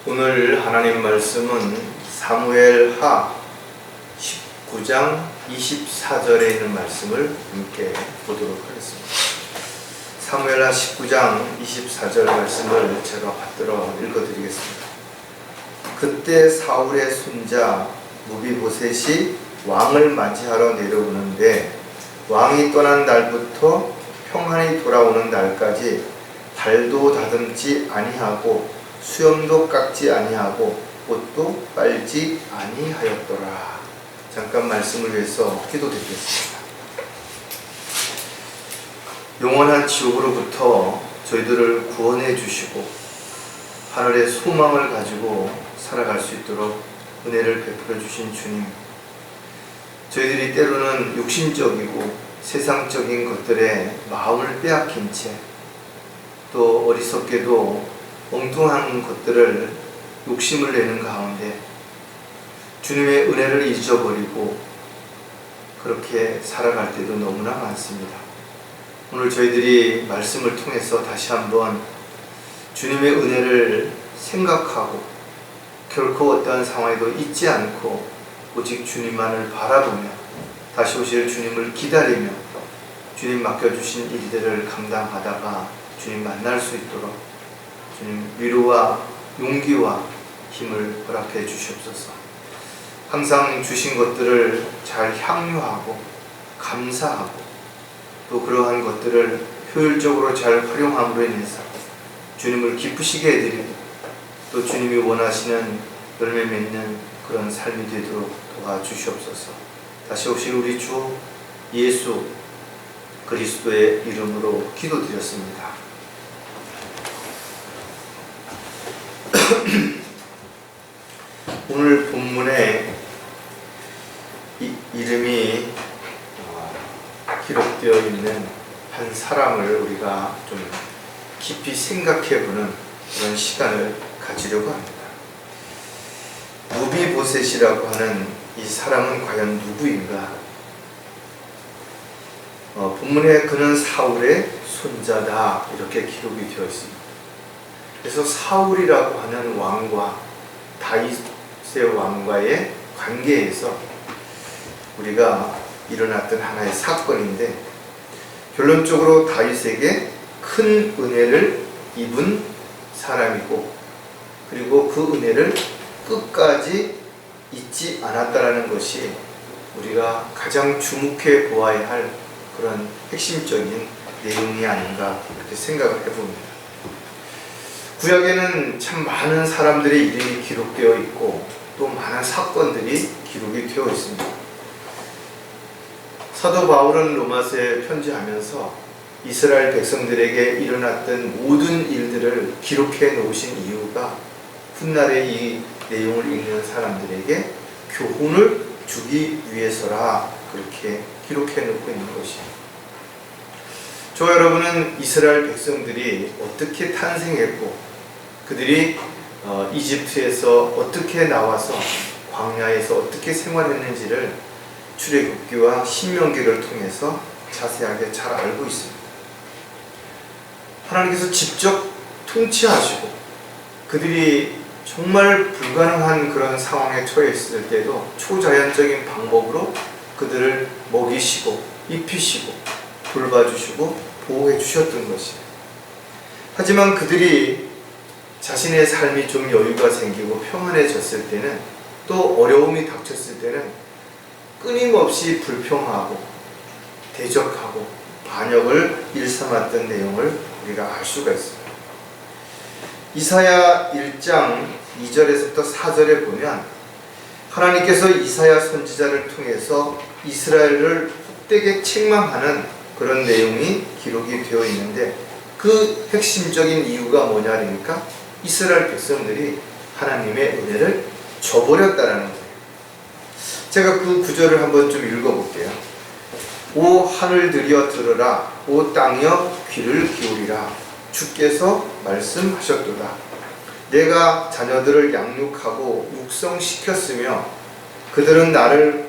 오늘 하나님 말씀은 사무엘하 19장 24절에 있는 말씀을 함께 보도록 하겠습니다. 사무엘하 19장 24절 말씀을 제가 받들어 읽어드리겠습니다. 그때 사울의 손자 무비보셋이 왕을 맞이하러 내려오는데 왕이 떠난 날부터 평안히 돌아오는 날까지 발도 다듬지 아니하고 수염도 깎지 아니하고 옷도 빨지 아니하였더라. 잠깐 말씀을 위해서 기도드리겠습니다. 영원한 지옥으로부터 저희들을 구원해 주시고 하늘의 소망을 가지고 살아갈 수 있도록 은혜를 베풀어 주신 주님, 저희들이 때로는 육신적이고 세상적인 것들에 마음을 빼앗긴 채 또 어리석게도 엉뚱한 것들을 욕심을 내는 가운데 주님의 은혜를 잊어버리고 그렇게 살아갈 때도 너무나 많습니다. 오늘 저희들이 말씀을 통해서 다시 한번 주님의 은혜를 생각하고 결코 어떠한 상황에도 잊지 않고 오직 주님만을 바라보며 다시 오실 주님을 기다리며 주님 맡겨주신 일들을 감당하다가 주님 만날 수 있도록 주님 위로와 용기와 힘을 허락해 주시옵소서. 항상 주신 것들을 잘 향유하고 감사하고 또 그러한 것들을 효율적으로 잘 활용함으로 인해서 주님을 기쁘시게 해드리고 또 주님이 원하시는 열매 맺는 그런 삶이 되도록 도와주시옵소서. 다시 오실 우리 주 예수 그리스도의 이름으로 기도드렸습니다. 오늘 본문에 이름이 기록되어 있는 한 사람을 우리가 좀 깊이 생각해보는 그런 시간을 가지려고 합니다. 무비보셋이라고 하는 이 사람은 과연 누구인가? 본문에 그는 사울의 손자다 이렇게 기록이 되어 있습니다. 그래서 사울이라고 하는 왕과 다윗의 왕과의 관계에서 우리가 일어났던 하나의 사건인데, 결론적으로 다윗에게 큰 은혜를 입은 사람이고 그리고 그 은혜를 끝까지 잊지 않았다라는 것이 우리가 가장 주목해 보아야 할 그런 핵심적인 내용이 아닌가 그렇게 생각을 해봅니다. 구약에는 참 많은 사람들의 이름이 기록되어 있고 또 많은 사건들이 기록이 되어 있습니다. 사도 바울은 로마서에 편지하면서 이스라엘 백성들에게 일어났던 모든 일들을 기록해 놓으신 이유가 훗날에 이 내용을 읽는 사람들에게 교훈을 주기 위해서라 그렇게 기록해 놓고 있는 것입니다. 저와 여러분은 이스라엘 백성들이 어떻게 탄생했고 그들이 이집트에서 어떻게 나와서 광야에서 어떻게 생활했는지를 출애굽기와 신명기를 통해서 자세하게 잘 알고 있습니다. 하나님께서 직접 통치하시고 그들이 정말 불가능한 그런 상황에 처해 있을 때도 초자연적인 방법으로 그들을 먹이시고 입히시고 돌봐주시고 보호해 주셨던 것이에요. 하지만 그들이 자신의 삶이 좀 여유가 생기고 평안해졌을 때는 또 어려움이 닥쳤을 때는 끊임없이 불평하고 대적하고 반역을 일삼았던 내용을 우리가 알 수가 있습니다. 이사야 1장 2절에서부터 4절에 보면 하나님께서 이사야 선지자를 통해서 이스라엘을 헛되게 책망하는 그런 내용이 기록이 되어 있는데, 그 핵심적인 이유가 뭐냐니까 이스라엘 백성들이 하나님의 은혜를 저버렸다라는 거예요. 제가 그 구절을 한번 좀 읽어볼게요. 오 하늘들이여 들으라, 오 땅이여 귀를 기울이라. 주께서 말씀하셨도다. 내가 자녀들을 양육하고 육성시켰으며 그들은 나를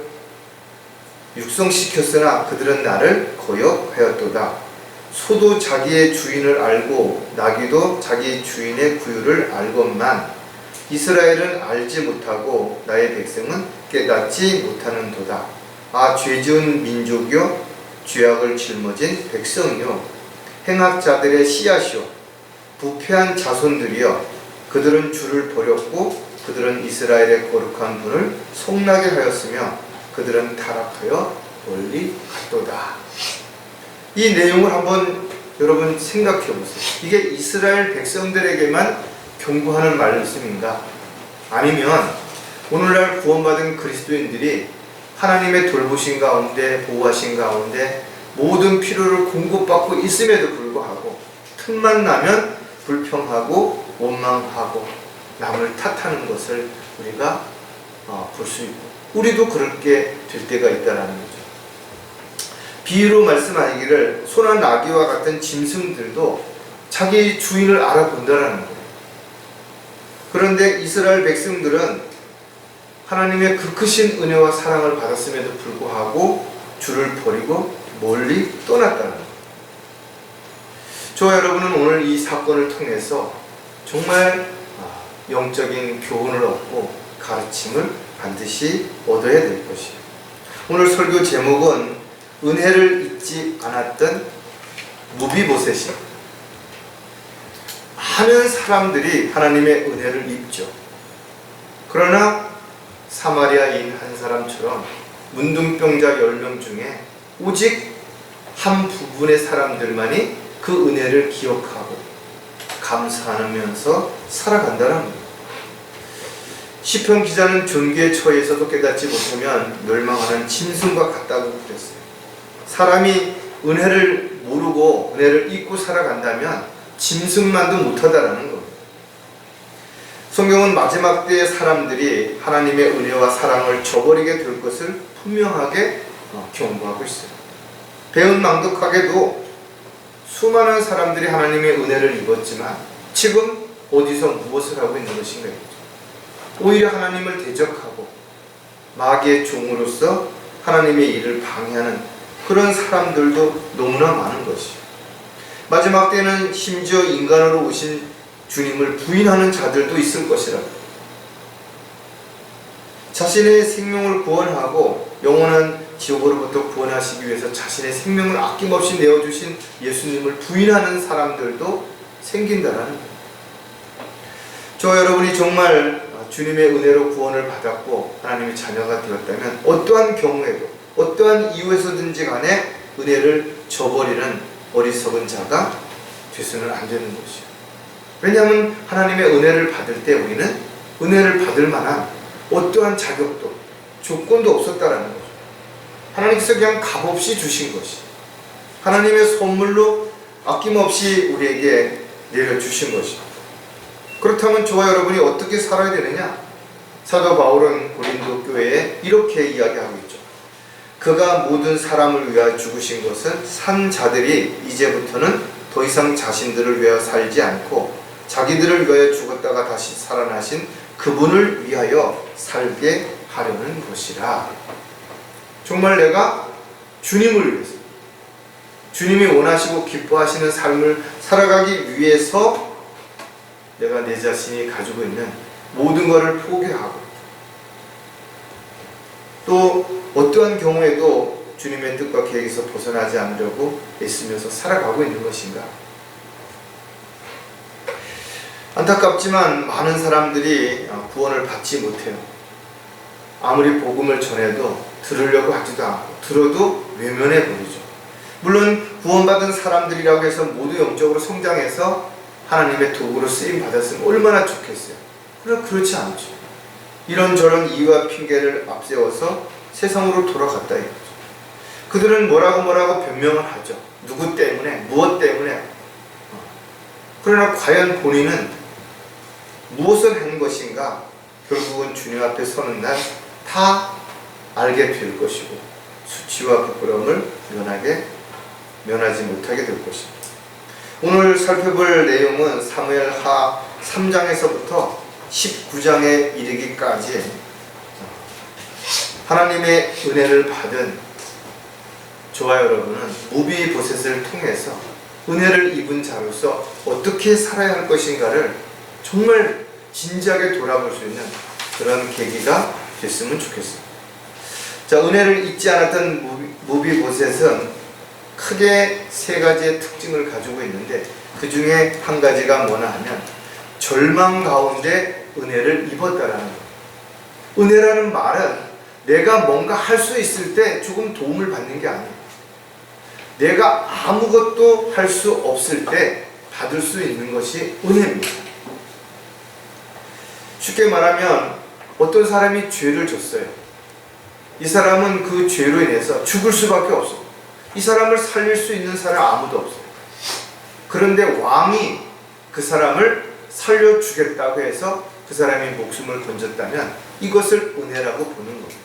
육성시켰으나 그들은 나를 거역하였도다. 소도 자기의 주인을 알고 나귀도 자기 주인의 구유를 알건만 이스라엘은 알지 못하고 나의 백성은 깨닫지 못하는도다. 아, 죄지은 민족이요 죄악을 짊어진 백성이요 행악자들의 씨앗이요 부패한 자손들이여, 그들은 주를 버렸고 그들은 이스라엘의 거룩한 분을 속나게 하였으며 그들은 타락하여 멀리 갔도다. 이 내용을 한번 여러분 생각해 보세요. 이게 이스라엘 백성들에게만 경고하는 말씀인가? 아니면 오늘날 구원받은 그리스도인들이 하나님의 돌보신 가운데, 보호하신 가운데 모든 필요를 공급받고 있음에도 불구하고 틈만 나면 불평하고 원망하고 남을 탓하는 것을 우리가 볼 수 있고, 우리도 그렇게 될 때가 있다는 거죠. 비유로 말씀하기를 소나 나귀와 같은 짐승들도 자기 주인을 알아본다라는 거예요. 그런데 이스라엘 백성들은 하나님의 그 크신 은혜와 사랑을 받았음에도 불구하고 주를 버리고 멀리 떠났다는 거예요. 저와 여러분은 오늘 이 사건을 통해서 정말 영적인 교훈을 얻고 가르침을 반드시 얻어야 될 것이에요. 오늘 설교 제목은 은혜를 잊지 않았던 무비보셋이. 많은 사람들이 하나님의 은혜를 잊죠. 그러나 사마리아인 한 사람처럼 문둥병자 10명 중에 오직 한 부분의 사람들만이 그 은혜를 기억하고 감사하면서 살아간다는 거예요. 시편 기자는 존귀에 처해서도 깨닫지 못하면 멸망하는 짐승과 같다고 그랬어요. 사람이 은혜를 모르고 은혜를 잊고 살아간다면 짐승만도 못하다라는 겁니다. 성경은 마지막 때의 사람들이 하나님의 은혜와 사랑을 저버리게 될 것을 분명하게 경고하고 있어요. 배은망덕하게도 수많은 사람들이 하나님의 은혜를 입었지만 지금 어디서 무엇을 하고 있는 것인가? 오히려 하나님을 대적하고 마귀의 종으로서 하나님의 일을 방해하는 그런 사람들도 너무나 많은 것이죠. 마지막 때는 심지어 인간으로 오신 주님을 부인하는 자들도 있을 것이라. 자신의 생명을 구원하고 영원한 지옥으로부터 구원하시기 위해서 자신의 생명을 아낌없이 내어주신 예수님을 부인하는 사람들도 생긴다는 거예요. 저와 여러분이 정말 주님의 은혜로 구원을 받았고 하나님의 자녀가 되었다면 어떠한 경우에도 어떠한 이유에서든지 간에 은혜를 저버리는 어리석은 자가 되서는 안 되는 것이에요. 왜냐하면 하나님의 은혜를 받을 때 우리는 은혜를 받을 만한 어떠한 자격도 조건도 없었다라는 거죠. 하나님께서 그냥 값없이 주신 것이 하나님의 선물로 아낌없이 우리에게 내려주신 것입니다. 그렇다면 저와 여러분이 어떻게 살아야 되느냐? 사도 바울은 고린도 교회에 이렇게 이야기하고 있죠. 그가 모든 사람을 위하여 죽으신 것은 산 자들이 이제부터는 더 이상 자신들을 위하여 살지 않고 자기들을 위하여 죽었다가 다시 살아나신 그분을 위하여 살게 하려는 것이라. 정말 내가 주님을 위해서, 주님이 원하시고 기뻐하시는 삶을 살아가기 위해서 내가 내 자신이 가지고 있는 모든 것을 포기하고 또 어떠한 경우에도 주님의 뜻과 계획에서 벗어나지 않으려고 애쓰면서 살아가고 있는 것인가? 안타깝지만 많은 사람들이 구원을 받지 못해요. 아무리 복음을 전해도 들으려고 하지도 않고 들어도 외면해 버리죠. 물론 구원받은 사람들이라고 해서 모두 영적으로 성장해서 하나님의 도구로 쓰임 받았으면 얼마나 좋겠어요. 그러나 그렇지 않죠. 이런저런 이유와 핑계를 앞세워서 세상으로 돌아갔다 이거죠. 그들은 뭐라고 변명을 하죠. 누구 때문에, 무엇 때문에. 그러나 과연 본인은 무엇을 한 것인가? 결국은 주님 앞에 서는 날 다 알게 될 것이고 수치와 부끄러움을 면하지 못하게 될 것입니다. 오늘 살펴볼 내용은 사무엘하 3장에서부터 19장에 이르기까지 하나님의 은혜를 받은 저와 여러분은 무비보셋을 통해서 은혜를 입은 자로서 어떻게 살아야 할 것인가를 정말 진지하게 돌아볼 수 있는 그런 계기가 됐으면 좋겠습니다. 자, 은혜를 잊지 않았던 무비보셋은 크게 세 가지의 특징을 가지고 있는데, 그 중에 한 가지가 뭐냐 하면 절망 가운데 은혜를 입었다라는 거예요. 은혜라는 말은 내가 뭔가 할 수 있을 때 조금 도움을 받는 게 아니에요. 내가 아무것도 할 수 없을 때 받을 수 있는 것이 은혜입니다. 쉽게 말하면 어떤 사람이 죄를 졌어요. 이 사람은 그 죄로 인해서 죽을 수밖에 없어요. 이 사람을 살릴 수 있는 사람 아무도 없어요. 그런데 왕이 그 사람을 살려주겠다고 해서 그 사람이 목숨을 건졌다면 이것을 은혜라고 보는 겁니다.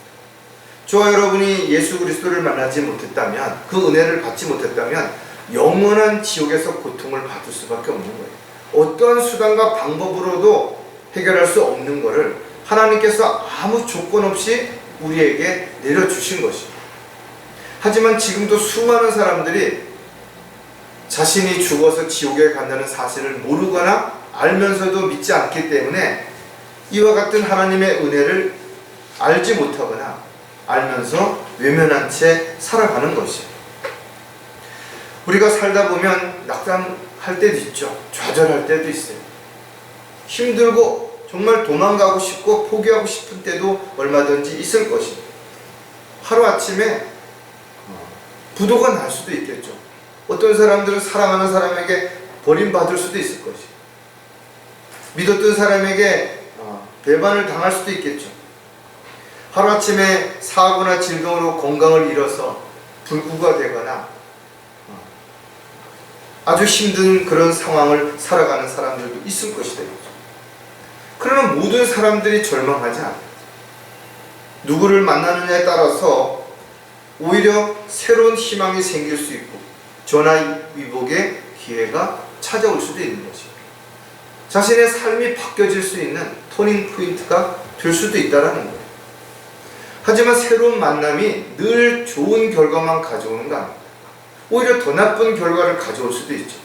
저와 여러분이 예수 그리스도를 만나지 못했다면, 그 은혜를 받지 못했다면 영원한 지옥에서 고통을 받을 수밖에 없는 거예요. 어떠한 수단과 방법으로도 해결할 수 없는 것을 하나님께서 아무 조건 없이 우리에게 내려주신 것입니다. 하지만 지금도 수많은 사람들이 자신이 죽어서 지옥에 간다는 사실을 모르거나 알면서도 믿지 않기 때문에 이와 같은 하나님의 은혜를 알지 못하거나 알면서 외면한 채 살아가는 것이에요. 우리가 살다 보면 낙담할 때도 있죠. 좌절할 때도 있어요. 힘들고 정말 도망가고 싶고 포기하고 싶은 때도 얼마든지 있을 것입니다. 하루아침에 부도가 날 수도 있겠죠. 어떤 사람들은 사랑하는 사람에게 버림받을 수도 있을 것이에요. 믿었던 사람에게 배반을 당할 수도 있겠죠. 하루아침에 사고나 질병으로 건강을 잃어서 불구가 되거나 아주 힘든 그런 상황을 살아가는 사람들도 있을 것이다. 그러나 모든 사람들이 절망하지 않아요. 누구를 만나느냐에 따라서 오히려 새로운 희망이 생길 수 있고 전화위복의 기회가 찾아올 수도 있는 것입니다. 자신의 삶이 바뀌어질 수 있는 터닝 포인트가 될 수도 있다는 거예요. 하지만 새로운 만남이 늘 좋은 결과만 가져오는 거 아닙니다. 오히려 더 나쁜 결과를 가져올 수도 있죠.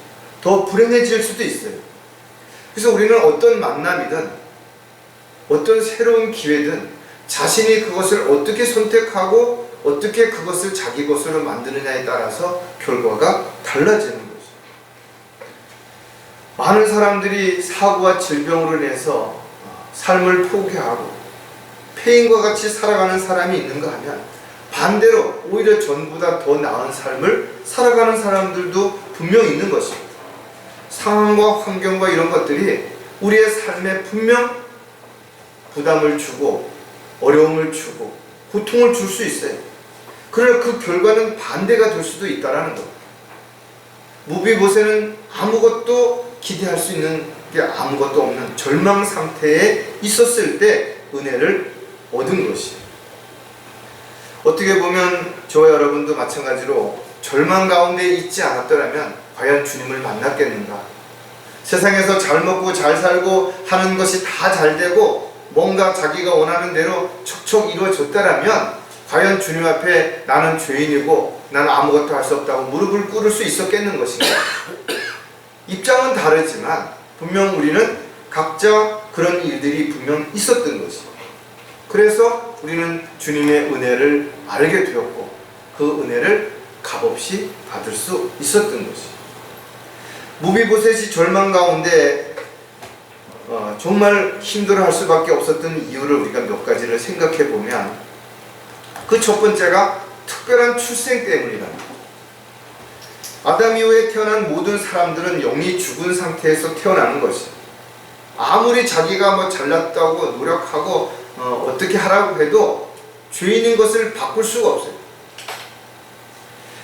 더 불행해질 수도 있어요. 그래서 우리는 어떤 만남이든 어떤 새로운 기회든 자신이 그것을 어떻게 선택하고 어떻게 그것을 자기 것으로 만드느냐에 따라서 결과가 달라지는 거죠. 많은 사람들이 사고와 질병으로 인해서 삶을 포기하고 폐인과 같이 살아가는 사람이 있는가 하면 반대로 오히려 전보다 더 나은 삶을 살아가는 사람들도 분명 있는 것입니다. 상황과 환경과 이런 것들이 우리의 삶에 분명 부담을 주고 어려움을 주고 고통을 줄 수 있어요. 그러나 그 결과는 반대가 될 수도 있다는 것. 무비보셋은 아무것도 기대할 수 있는 게 아무것도 없는 절망 상태에 있었을 때 은혜를 얻은 것이에요. 어떻게 보면 저와 여러분도 마찬가지로 절망 가운데 있지 않았더라면 과연 주님을 만났겠는가? 세상에서 잘 먹고 잘 살고 하는 것이 다 잘 되고 뭔가 자기가 원하는 대로 척척 이루어졌다라면 과연 주님 앞에 나는 죄인이고 나는 아무것도 할 수 없다고 무릎을 꿇을 수 있었겠는 것인가? 입장은 다르지만 분명 우리는 각자 그런 일들이 분명 있었던 것이에요. 그래서 우리는 주님의 은혜를 알게 되었고 그 은혜를 값없이 받을 수 있었던 것이에요. 무비보셋이 절망 가운데 정말 힘들어할 수밖에 없었던 이유를 우리가 몇 가지를 생각해 보면 그 첫 번째가 특별한 출생 때문이랍니다. 아담 이후에 태어난 모든 사람들은 영이 죽은 상태에서 태어나는 것이에요. 아무리 자기가 잘났다고 노력하고 어떻게 하라고 해도 죄인인 것을 바꿀 수가 없어요.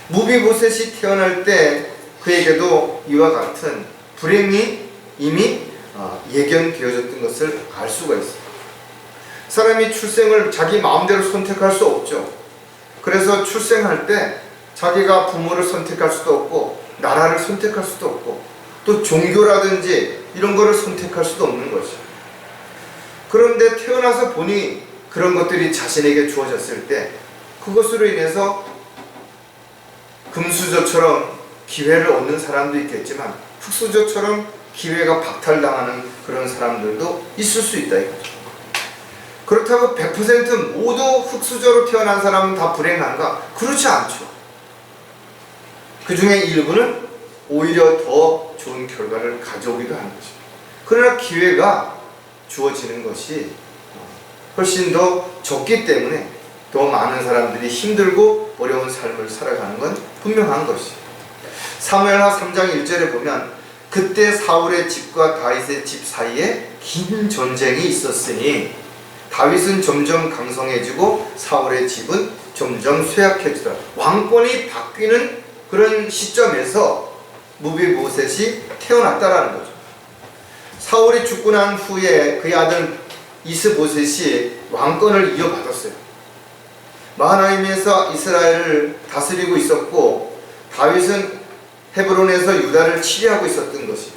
무비보셋이 태어날 때 그에게도 이와 같은 불행이 이미 예견되어졌던 것을 알 수가 있어요. 사람이 출생을 자기 마음대로 선택할 수 없죠. 그래서 출생할 때 자기가 부모를 선택할 수도 없고 나라를 선택할 수도 없고 또 종교라든지 이런 거를 선택할 수도 없는 것이죠. 그런데 태어나서 보니 그런 것들이 자신에게 주어졌을 때 그것으로 인해서 금수저처럼 기회를 얻는 사람도 있겠지만 흙수저처럼 기회가 박탈당하는 그런 사람들도 있을 수 있다 이거죠. 그렇다고 100% 모두 흙수저로 태어난 사람은 다 불행한가? 그렇지 않죠. 그 중에 일부는 오히려 더 좋은 결과를 가져오기도 하는 것입니다. 그러나 기회가 주어지는 것이 훨씬 더 적기 때문에 더 많은 사람들이 힘들고 어려운 삶을 살아가는 건 분명한 것이죠. 사무엘하 3장 1절에 보면 그때 사울의 집과 다윗의 집 사이에 긴 전쟁이 있었으니 다윗은 점점 강성해지고 사울의 집은 점점 쇠약해지더라. 왕권이 바뀌는 그런 시점에서 무비보셋이 태어났다라는 거죠. 사울이 죽고 난 후에 그의 아들 이스보셋이 왕권을 이어받았어요. 마하나임에서 이스라엘을 다스리고 있었고 다윗은 헤브론에서 유다를 치리하고 있었던 것이에요.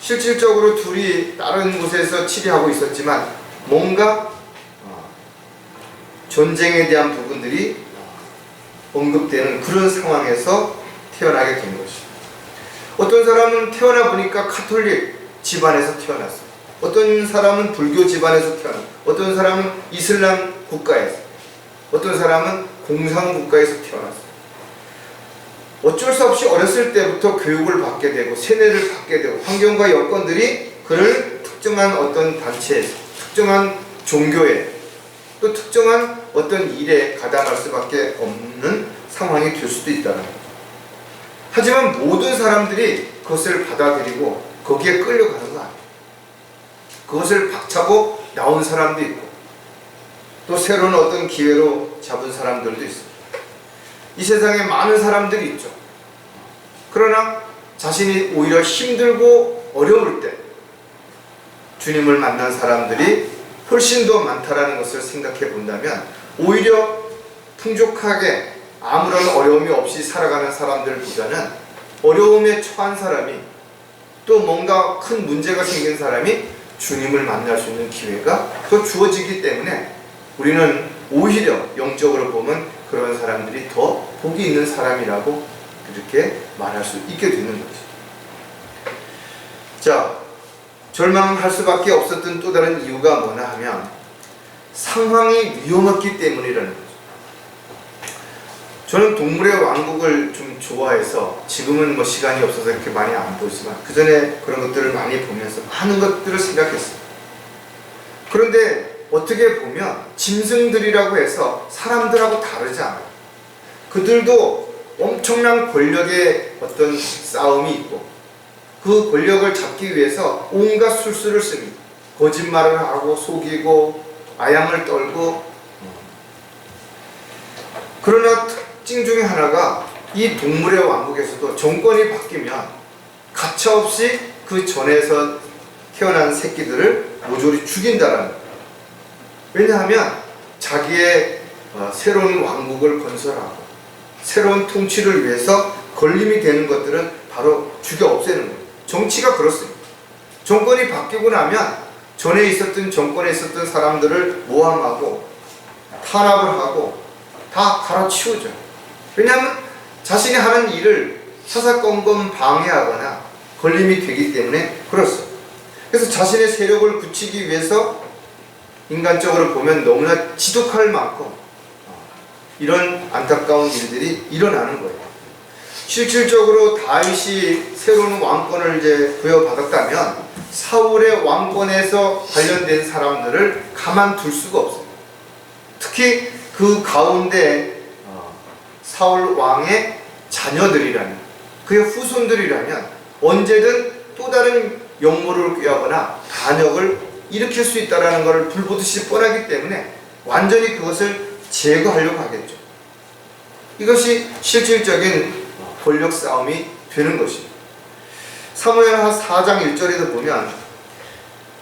실질적으로 둘이 다른 곳에서 치리하고 있었지만 뭔가 전쟁에 대한 부분들이 언급되는 그런 상황에서 태어나게 된 것이에요. 어떤 사람은 태어나 보니까 카톨릭 집안에서 태어났어요. 어떤 사람은 불교 집안에서 태어났어요. 어떤 사람은 이슬람 국가에서, 어떤 사람은 공산국가에서 태어났어요. 어쩔 수 없이 어렸을 때부터 교육을 받게 되고 세뇌를 받게 되고 환경과 여건들이 그를 특정한 어떤 단체에서, 특정한 종교에, 또 특정한 어떤 일에 가담할 수밖에 없는 상황이 될 수도 있다는 거죠. 하지만 모든 사람들이 그것을 받아들이고 거기에 끌려가는 거 아니에요. 그것을 박차고 나온 사람도 있고 또 새로운 어떤 기회로 잡은 사람들도 있습니다. 이 세상에 많은 사람들이 있죠. 그러나 자신이 오히려 힘들고 어려울 때 주님을 만난 사람들이 훨씬 더 많다라는 것을 생각해 본다면 오히려 풍족하게 아무런 어려움이 없이 살아가는 사람들보다는 어려움에 처한 사람이 또 뭔가 큰 문제가 생긴 사람이 주님을 만날 수 있는 기회가 더 주어지기 때문에 우리는 오히려 영적으로 보면 그런 사람들이 더 복이 있는 사람이라고 이렇게 말할 수 있게 되는 거죠. 자, 절망할 수밖에 없었던 또 다른 이유가 뭐냐 하면 상황이 위험했기 때문이라는 거죠. 저는 동물의 왕국을 좀 좋아해서 지금은 뭐 시간이 없어서 이렇게 많이 안 보지만 그 전에 그런 것들을 많이 보면서 많은 것들을 생각했어요. 그런데 어떻게 보면 짐승들이라고 해서 사람들하고 다르지 않아요. 그들도 엄청난 권력의 어떤 싸움이 있고 그 권력을 잡기 위해서 온갖 술수를 씁니다. 거짓말을 하고 속이고 아양을 떨고. 그러나 특징 중에 하나가 이 동물의 왕국에서도 정권이 바뀌면 가차없이 그 전에서 태어난 새끼들을 모조리 죽인다는 거예요. 왜냐하면 자기의 새로운 왕국을 건설하고 새로운 통치를 위해서 걸림이 되는 것들은 바로 죽여 없애는 거예요. 정치가 그렇습니다. 정권이 바뀌고 나면 전에 있었던 정권에 있었던 사람들을 모함하고 탄압을 하고 다 갈아치우죠. 왜냐하면 자신이 하는 일을 사사건건 방해하거나 걸림이 되기 때문에 그렇습니다. 그래서 자신의 세력을 굳히기 위해서 인간적으로 보면 너무나 지독할 만큼 이런 안타까운 일들이 일어나는 거예요. 실질적으로 다윗이 새로운 왕권을 이제 부여받았다면 사울의 왕권에서 관련된 사람들을 가만둘 수가 없어요. 특히 그 가운데 사울 왕의 자녀들이라면, 그의 후손들이라면 언제든 또 다른 역모를 꾀하거나 반역을 일으킬 수 있다는 것을 불보듯이 뻔하기 때문에 완전히 그것을 제거하려고 하겠죠. 이것이 실질적인 권력 싸움이 되는 것입니다. 사무엘하 4장 1절에도 보면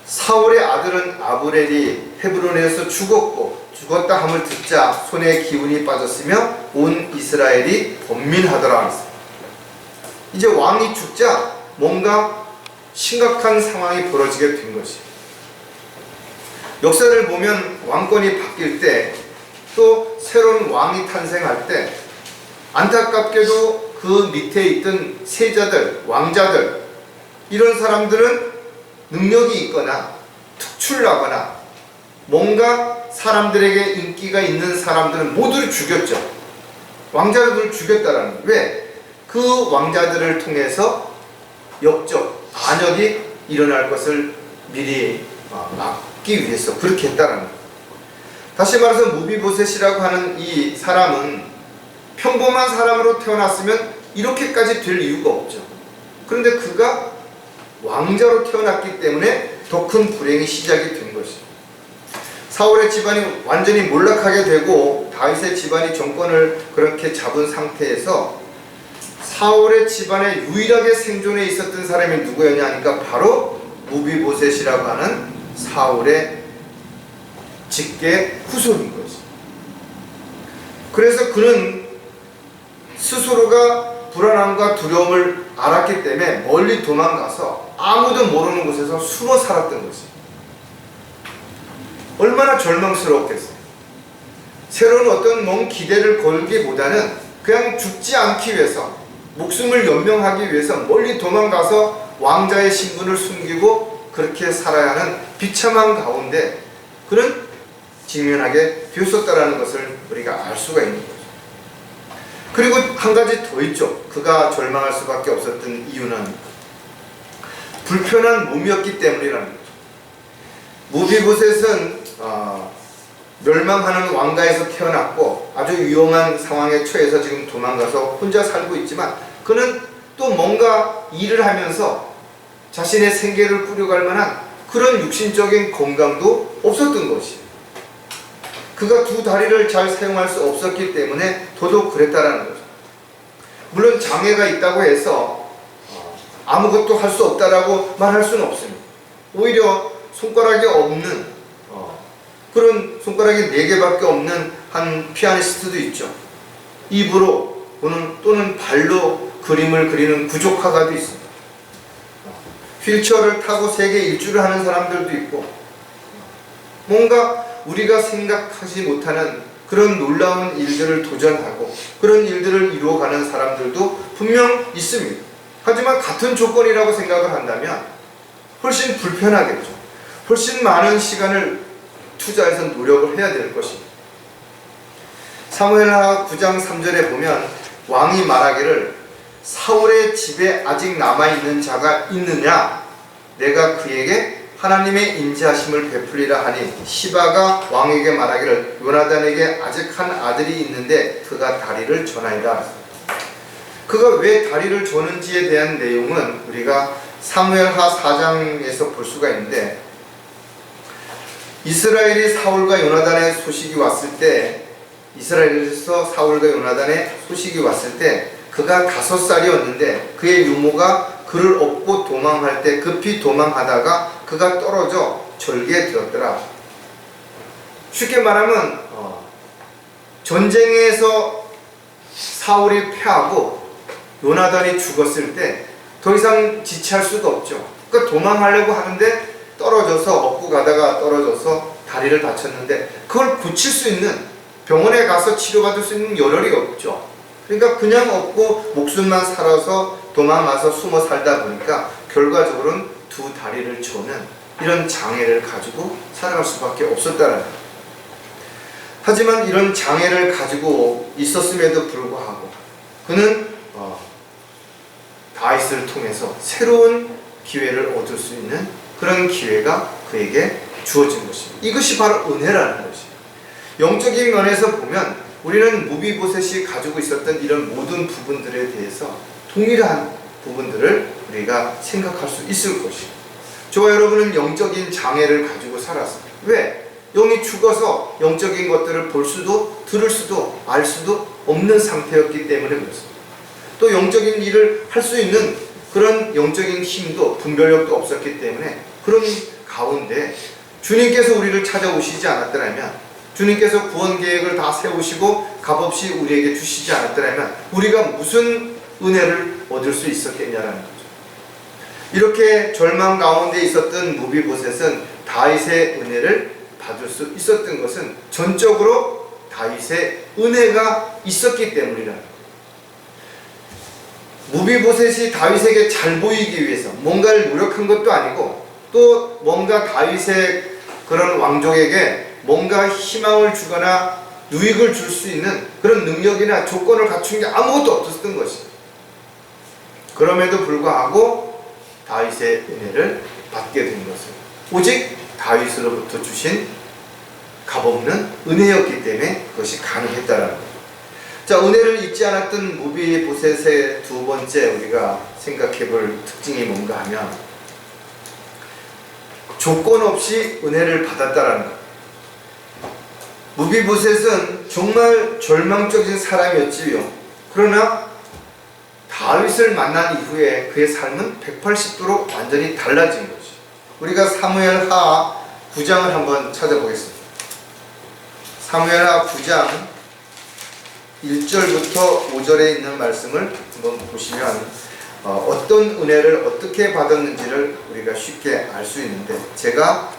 사울의 아들은 아브넬이 헤브론에서 죽었다 함을 듣자 손에 기운이 빠졌으며 온 이스라엘이 번민하더라. 이제 왕이 죽자 뭔가 심각한 상황이 벌어지게 된 것이에요. 역사를 보면 왕권이 바뀔 때 또 새로운 왕이 탄생할 때 안타깝게도 그 밑에 있던 세자들, 왕자들, 이런 사람들은 능력이 있거나 특출나거나 뭔가 사람들에게 인기가 있는 사람들은 모두를 죽였죠. 왕자들을 죽였다라는 거예요. 왜? 그 왕자들을 통해서 역적, 반역이 일어날 것을 미리 막기 위해서 그렇게 했다라는 거예요. 다시 말해서 무비보셋이라고 하는 이 사람은 평범한 사람으로 태어났으면 이렇게까지 될 이유가 없죠. 그런데 그가 왕자로 태어났기 때문에 더 큰 불행이 시작이 된 것이죠. 사울의 집안이 완전히 몰락하게 되고 다윗의 집안이 정권을 그렇게 잡은 상태에서 사울의 집안에 유일하게 생존해 있었던 사람이 누구였냐 하니까 바로 무비보셋이라고 하는 사울의 직계 후손인 거지. 그래서 그는 스스로가 불안함과 두려움을 알았기 때문에 멀리 도망가서 아무도 모르는 곳에서 숨어 살았던 거지. 얼마나 절망스러웠겠어요. 새로운 어떤 먼 기대를 걸기보다는 그냥 죽지 않기 위해서, 목숨을 연명하기 위해서 멀리 도망가서 왕자의 신분을 숨기고 그렇게 살아야 하는 비참한 가운데 그는 직면하게 되었었다는 것을 우리가 알 수가 있는 거죠. 그리고 한 가지 더 있죠. 그가 절망할 수밖에 없었던 이유는 불편한 몸이었기 때문이라는 거죠. 무비보셋은 멸망하는 왕가에서 태어났고 아주 위험한 상황에 처해서 지금 도망가서 혼자 살고 있지만 그는 또 뭔가 일을 하면서 자신의 생계를 꾸려갈 만한 그런 육신적인 건강도 없었던 것이에요. 그가 두 다리를 잘 사용할 수 없었기 때문에 더더욱 그랬다라는 거죠. 물론 장애가 있다고 해서 아무것도 할 수 없다라고 말할 수는 없습니다. 오히려 손가락이 없는 그런 손가락이 4개밖에 없는 한 피아니스트도 있죠. 입으로 또는 발로 그림을 그리는 구족화가도 있습니다. 휠체어를 타고 세계 일주를 하는 사람들도 있고 뭔가 우리가 생각하지 못하는 그런 놀라운 일들을 도전하고 그런 일들을 이루어가는 사람들도 분명 있습니다. 하지만 같은 조건이라고 생각을 한다면 훨씬 불편하겠죠. 훨씬 많은 시간을 투자해서 노력을 해야 될 것입니다. 사무엘하 9장 3절에 보면 왕이 말하기를 사울의 집에 아직 남아있는 자가 있느냐? 내가 그에게 하나님의 인자하심을 베풀리라 하니 시바가 왕에게 말하기를 요나단에게 아직 한 아들이 있는데 그가 다리를 저나이다. 그가 왜 다리를 저는지에 대한 내용은 우리가 사무엘하 4장에서 볼 수가 있는데 이스라엘이 사울과 요나단의 소식이 왔을 때 이스라엘에서 사울과 요나단의 소식이 왔을 때 그가 5살이었는데 그의 유모가 그를 업고 도망할 때 급히 도망하다가 그가 떨어져 절게 되었더라. 쉽게 말하면 전쟁에서 사울이 패하고 요나단이 죽었을 때 더 이상 지체할 수가 없죠. 그러니까 도망하려고 하는데 떨어져서 업고 가다가 떨어져서 다리를 다쳤는데 그걸 고칠 수 있는 병원에 가서 치료받을 수 있는 여력이 없죠. 그러니까 그냥 업고 목숨만 살아서 도망가서 숨어 살다 보니까 결과적으로는 두 다리를 저는 이런 장애를 가지고 살아갈 수밖에 없었다는 거예요. 하지만 이런 장애를 가지고 있었음에도 불구하고 그는 다윗을 통해서 새로운 기회를 얻을 수 있는 그런 기회가 그에게 주어진 것입니다. 이것이 바로 은혜라는 것이에요. 영적인 면에서 보면 우리는 무비보셋이 가지고 있었던 이런 모든 부분들에 대해서 동일한 부분들을 우리가 생각할 수 있을 것이에요. 저와 여러분은 영적인 장애를 가지고 살았습니다. 왜? 영이 죽어서 영적인 것들을 볼 수도 들을 수도 알 수도 없는 상태였기 때문에 그렇습니다. 또 영적인 일을 할 수 있는 그런 영적인 힘도 분별력도 없었기 때문에 그런 가운데 주님께서 우리를 찾아오시지 않았더라면 주님께서 구원 계획을 다 세우시고 값없이 우리에게 주시지 않았더라면 우리가 무슨 은혜를 얻을 수 있었겠냐라는 거죠. 이렇게 절망 가운데 있었던 무비보셋은 다윗의 은혜를 받을 수 있었던 것은 전적으로 다윗의 은혜가 있었기 때문이라는 거예요. 무비보셋이 다윗에게 잘 보이기 위해서 뭔가를 노력한 것도 아니고, 또 뭔가 다윗의 그런 왕족에게 뭔가 희망을 주거나 유익을 줄 수 있는 그런 능력이나 조건을 갖춘 게 아무것도 없었던 것이죠. 그럼에도 불구하고 다윗의 은혜를 받게 된 것은 오직 다윗으로부터 주신 값없는 은혜였기 때문에 그것이 가능했다라는 거예요. 자, 은혜를 잊지 않았던 무비보셋의 두 번째 우리가 생각해 볼 특징이 뭔가 하면, 조건 없이 은혜를 받았다라는 거예요. 무비보셋은 정말 절망적인 사람이었지요. 그러나 다윗을 만난 이후에 그의 삶은 180도로 완전히 달라진 거죠. 우리가 사무엘하 9장을 한번 찾아보겠습니다. 사무엘하 9장 1절부터 5절에 있는 말씀을 한번 보시면 어떤 은혜를 어떻게 받았는지를 우리가 쉽게 알 수 있는데, 제가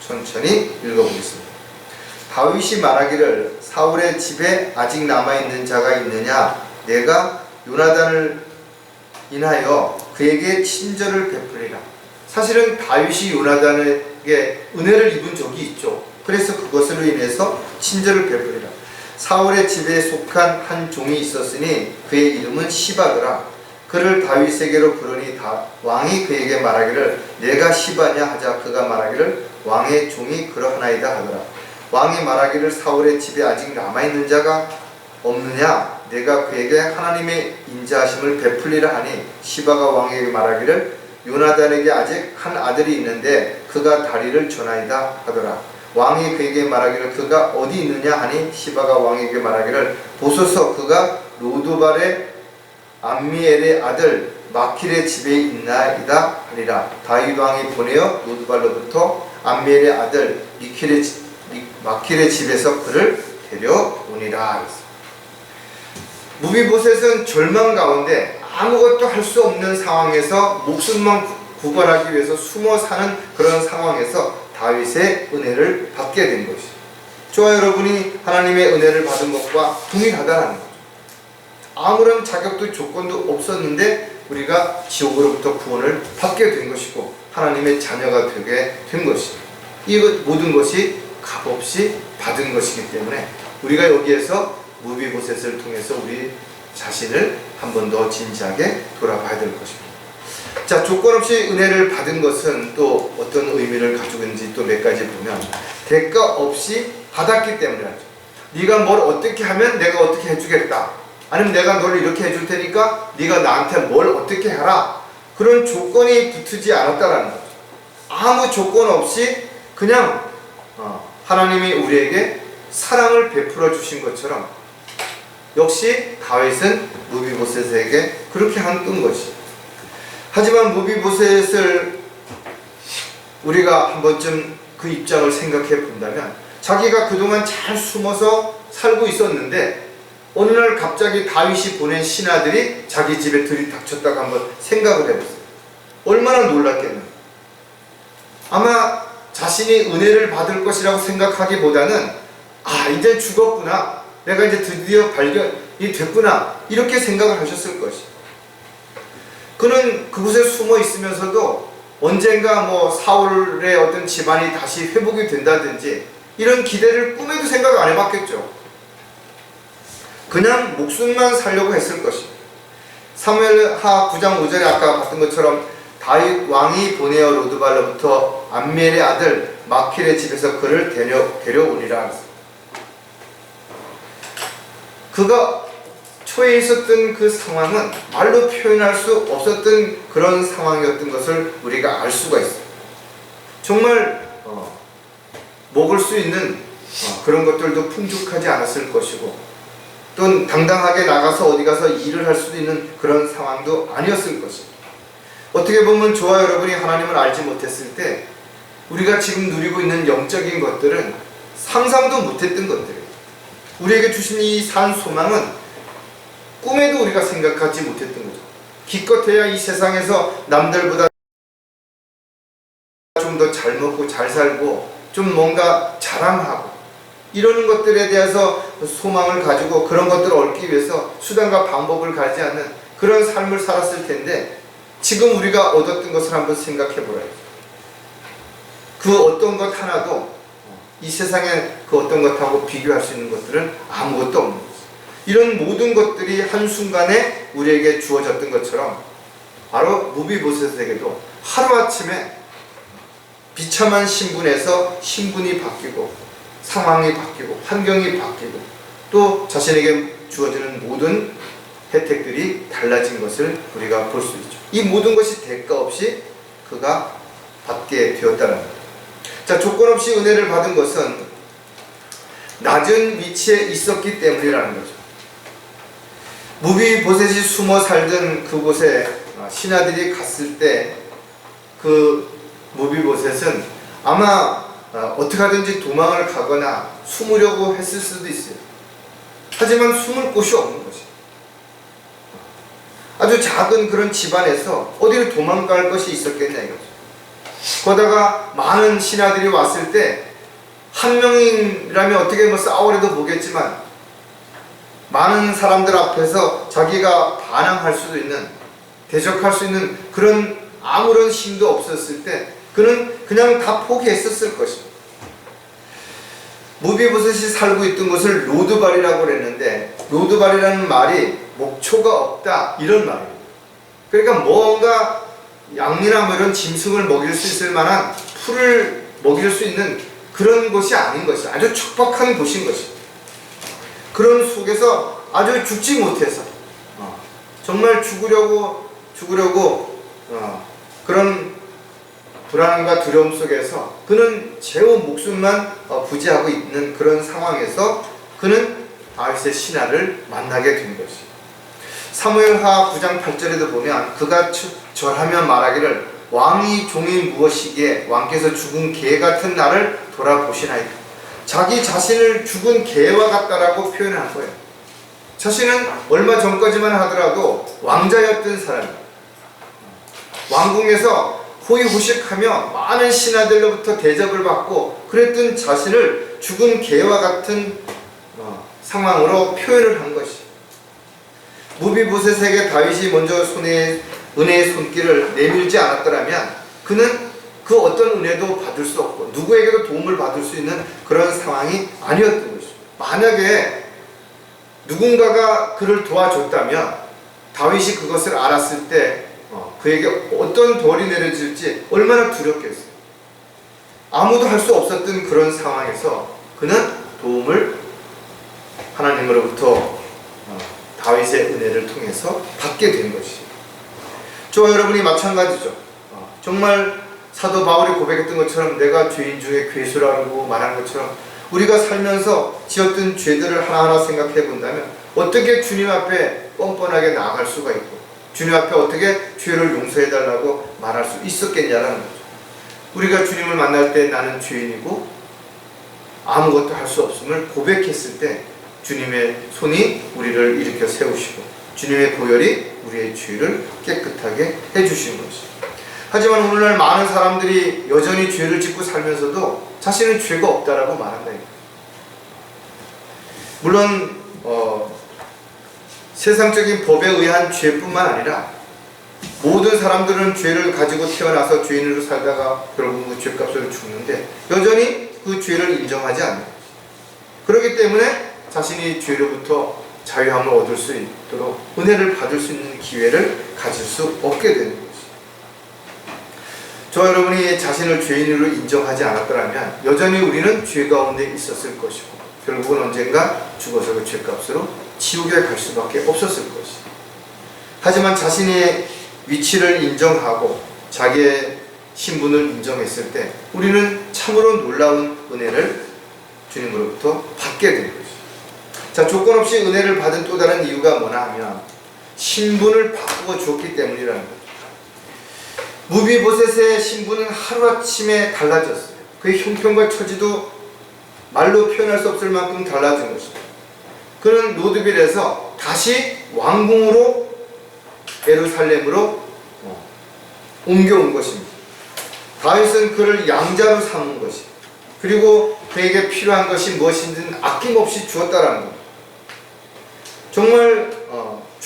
천천히 읽어보겠습니다. 다윗이 말하기를 사울의 집에 아직 남아있는 자가 있느냐? 내가 요나단을 인하여 그에게 친절을 베풀리라. 사실은 다윗이 요나단에게 은혜를 입은 적이 있죠. 그래서 그것으로 인해서 친절을 베풀리라. 사울의 집에 속한 한 종이 있었으니 그의 이름은 시바더라. 그를 다윗에게로 부르니 왕이 그에게 말하기를 내가 시바냐 하자 그가 말하기를 왕의 종이 그러하나이다 하더라. 왕이 말하기를 사울의 집에 아직 남아있는 자가 없느냐? 내가 그에게 하나님의 인자하심을 베풀리라 하니 시바가 왕에게 말하기를 요나단에게 아직 한 아들이 있는데 그가 다리를 전하이다 하더라. 왕이 그에게 말하기를 그가 어디 있느냐 하니 시바가 왕에게 말하기를 보소서 그가 로드발의 암미엘의 아들 마킬의 집에 있나이다 하니라. 다윗 왕이 보내어 로드발로부터 암미엘의 아들 마킬의 집에서 그를 데려오니라. 무비보셋은 절망 가운데 아무것도 할 수 없는 상황에서 목숨만 구걸하기 위해서 숨어 사는 그런 상황에서 다윗의 은혜를 받게 된 것이죠. 저와 여러분이 하나님의 은혜를 받은 것과 동일하다는 거죠. 아무런 자격도 조건도 없었는데 우리가 지옥으로부터 구원을 받게 된 것이고 하나님의 자녀가 되게 된 것이죠. 이 모든 것이 값없이 받은 것이기 때문에 우리가 여기에서 무비보셋을 통해서 우리 자신을 한 번 더 진지하게 돌아봐야 될 것입니다. 자, 조건 없이 은혜를 받은 것은 또 어떤 의미를 가지고 있는지 또 몇 가지 보면, 대가 없이 받았기 때문이라죠. 네가 뭘 어떻게 하면 내가 어떻게 해주겠다, 아니면 내가 너를 이렇게 해줄 테니까 네가 나한테 뭘 어떻게 해라, 그런 조건이 붙지 않았다라는 거죠. 아무 조건 없이 그냥 하나님이 우리에게 사랑을 베풀어 주신 것처럼 역시 다윗은 무비보셋에게 그렇게 한 것이. 하지만 무비보셋을 우리가 한 번쯤 그 입장을 생각해 본다면, 자기가 그동안 잘 숨어서 살고 있었는데 어느 날 갑자기 다윗이 보낸 신하들이 자기 집에 들이닥쳤다고 한번 생각을 해보세요. 얼마나 놀랐겠나. 아마 자신이 은혜를 받을 것이라고 생각하기보다는 이제 죽었구나, 내가 이제 드디어 발견이 됐구나, 이렇게 생각을 하셨을 것이. 그는 그곳에 숨어 있으면서도 언젠가 사울의 어떤 집안이 다시 회복이 된다든지 이런 기대를 꿈에도 생각 안 해봤겠죠. 그냥 목숨만 살려고 했을 것입니다. 사무엘하 9장 5절에 아까 봤던 것처럼 다윗 왕이 보내어 로드발로부터 암미엘의 아들 마킬의 집에서 그를 데려오니라. 그가 초에 있었던 그 상황은 말로 표현할 수 없었던 그런 상황이었던 것을 우리가 알 수가 있어요. 정말 먹을 수 있는 그런 것들도 풍족하지 않았을 것이고, 또 당당하게 나가서 어디 가서 일을 할 수도 있는 그런 상황도 아니었을 것입니다. 어떻게 보면 저와 여러분이 하나님을 알지 못했을 때 우리가 지금 누리고 있는 영적인 것들은 상상도 못했던 것들이에요. 우리에게 주신 이 산 소망은 꿈에도 우리가 생각하지 못했던 거죠. 기껏해야 이 세상에서 남들보다 좀 더 잘 먹고 잘 살고 좀 뭔가 자랑하고 이러는 것들에 대해서 소망을 가지고 그런 것들을 얻기 위해서 수단과 방법을 가지 않는 그런 삶을 살았을 텐데 지금 우리가 얻었던 것을 한번 생각해 보라. 그 어떤 것 하나도 이 세상에 그 어떤 것하고 비교할 수 있는 것들은 아무것도 없는 거죠. 이런 모든 것들이 한순간에 우리에게 주어졌던 것처럼 바로 무비보셋에게도 하루아침에 비참한 신분에서 신분이 바뀌고 상황이 바뀌고 환경이 바뀌고 또 자신에게 주어지는 모든 혜택들이 달라진 것을 우리가 볼 수 있죠. 이 모든 것이 대가 없이 그가 받게 되었다는 겁니다. 자, 조건 없이 은혜를 받은 것은 낮은 위치에 있었기 때문이라는 거죠. 무비보셋이 숨어 살던 그곳에 신하들이 갔을 때 그 무비보셋은 아마 어떻게 하든지 도망을 가거나 숨으려고 했을 수도 있어요. 하지만 숨을 곳이 없는 것이. 아주 작은 그런 집안에서 어디를 도망갈 것이 있었겠냐 이거죠. 거다가 많은 신하들이 왔을 때 한 명이라면 어떻게 싸우려도 보겠지만 많은 사람들 앞에서 자기가 반항할 수도 있는, 대적할 수 있는 그런 아무런 힘도 없었을 때 그는 그냥 다 포기했었을 것입니다. 무비보셋이 살고 있던 곳을 로드발이라고 그랬는데 로드발이라는 말이 목초가 없다 이런 말입니다. 그러니까 뭔가 양이나 뭐 이런 짐승을 먹일 수 있을 만한 풀을 먹일 수 있는 그런 곳이 아닌 것이 아주 척박한 곳인 것입니다. 그런 속에서 아주 죽지 못해서 정말 죽으려고 그런 불안과 두려움 속에서 그는 제우 목숨만 부지하고 있는 그런 상황에서 그는 다윗의 신하를 만나게 된 것입니다. 사무엘하 9장 8절에도 보면 그가 절하며 말하기를 왕이 종이 무엇이기에 왕께서 죽은 개 같은 나를 돌아보시나이까. 자기 자신을 죽은 개와 같다라고 표현한 거예요. 자신은 얼마 전까지만 하더라도 왕자였던 사람입니다. 왕궁에서 호의호식하며 많은 신하들로부터 대접을 받고 그랬던 자신을 죽은 개와 같은 상황으로 표현을 한 것이. 무비보셋에게 다윗이 먼저 은혜의 손길을 내밀지 않았더라면 그는 그 어떤 은혜도 받을 수 없고 누구에게도 도움을 받을 수 있는 그런 상황이 아니었던 것이죠. 만약에 누군가가 그를 도와줬다면 다윗이 그것을 알았을 때 그에게 어떤 벌이 내려질지 얼마나 두렵겠어요. 아무도 할 수 없었던 그런 상황에서 그는 도움을 하나님으로부터 다윗의 은혜를 통해서 받게 된 것이죠. 저와 여러분이 마찬가지죠. 정말 사도 바울이 고백했던 것처럼 내가 죄인 중에 괴수라고 말한 것처럼 우리가 살면서 지었던 죄들을 하나하나 생각해 본다면 어떻게 주님 앞에 뻔뻔하게 나아갈 수가 있고 주님 앞에 어떻게 죄를 용서해 달라고 말할 수 있었겠냐라는 거죠. 우리가 주님을 만날 때 나는 죄인이고 아무것도 할 수 없음을 고백했을 때 주님의 손이 우리를 일으켜 세우시고 주님의 보혈이 우리의 죄를 깨끗하게 해주시는 것이죠. 하지만 오늘날 많은 사람들이 여전히 죄를 짓고 살면서도 자신은 죄가 없다라고 말한다. 물론 세상적인 법에 의한 죄뿐만 아니라 모든 사람들은 죄를 가지고 태어나서 죄인으로 살다가 결국 그 죄값으로 죽는데 여전히 그 죄를 인정하지 않는 것이죠. 그렇기 때문에 자신이 죄로부터 자유함을 얻을 수 있도록 은혜를 받을 수 있는 기회를 가질 수 없게 되는 것이죠. 저와 여러분이 자신을 죄인으로 인정하지 않았더라면 여전히 우리는 죄 가운데 있었을 것이고 결국은 언젠가 죽어서 그 죄값으로 지옥에 갈 수밖에 없었을 것이죠. 하지만 자신의 위치를 인정하고 자기의 신분을 인정했을 때 우리는 참으로 놀라운 은혜를 주님으로부터 받게 된 것이죠. 자, 조건 없이 은혜를 받은 또 다른 이유가 뭐냐 하면 신분을 바꾸어 주었기 때문이라는 거죠. 무비보셋의 신분은 하루아침에 달라졌어요. 그의 형편과 처지도 말로 표현할 수 없을 만큼 달라진 것입니다. 그는 로드빌에서 다시 왕궁으로 예루살렘으로 옮겨온 것입니다. 다윗은 그를 양자로 삼은 것이 그리고 그에게 필요한 것이 무엇인지는 아낌없이 주었다라는 겁니다. 정말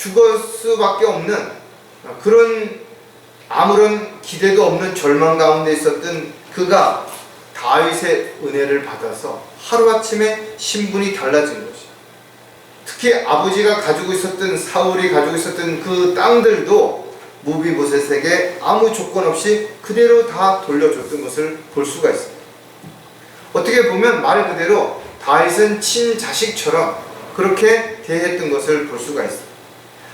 죽을 수밖에 없는 그런 아무런 기대도 없는 절망 가운데 있었던 그가 다윗의 은혜를 받아서 하루아침에 신분이 달라진 것이죠. 특히 아버지가 가지고 있었던, 사울이 가지고 있었던 그 땅들도 무비보셋에게 아무 조건 없이 그대로 다 돌려줬던 것을 볼 수가 있습니다. 어떻게 보면 말 그대로 다윗은 친자식처럼 그렇게 대했던 것을 볼 수가 있습니다.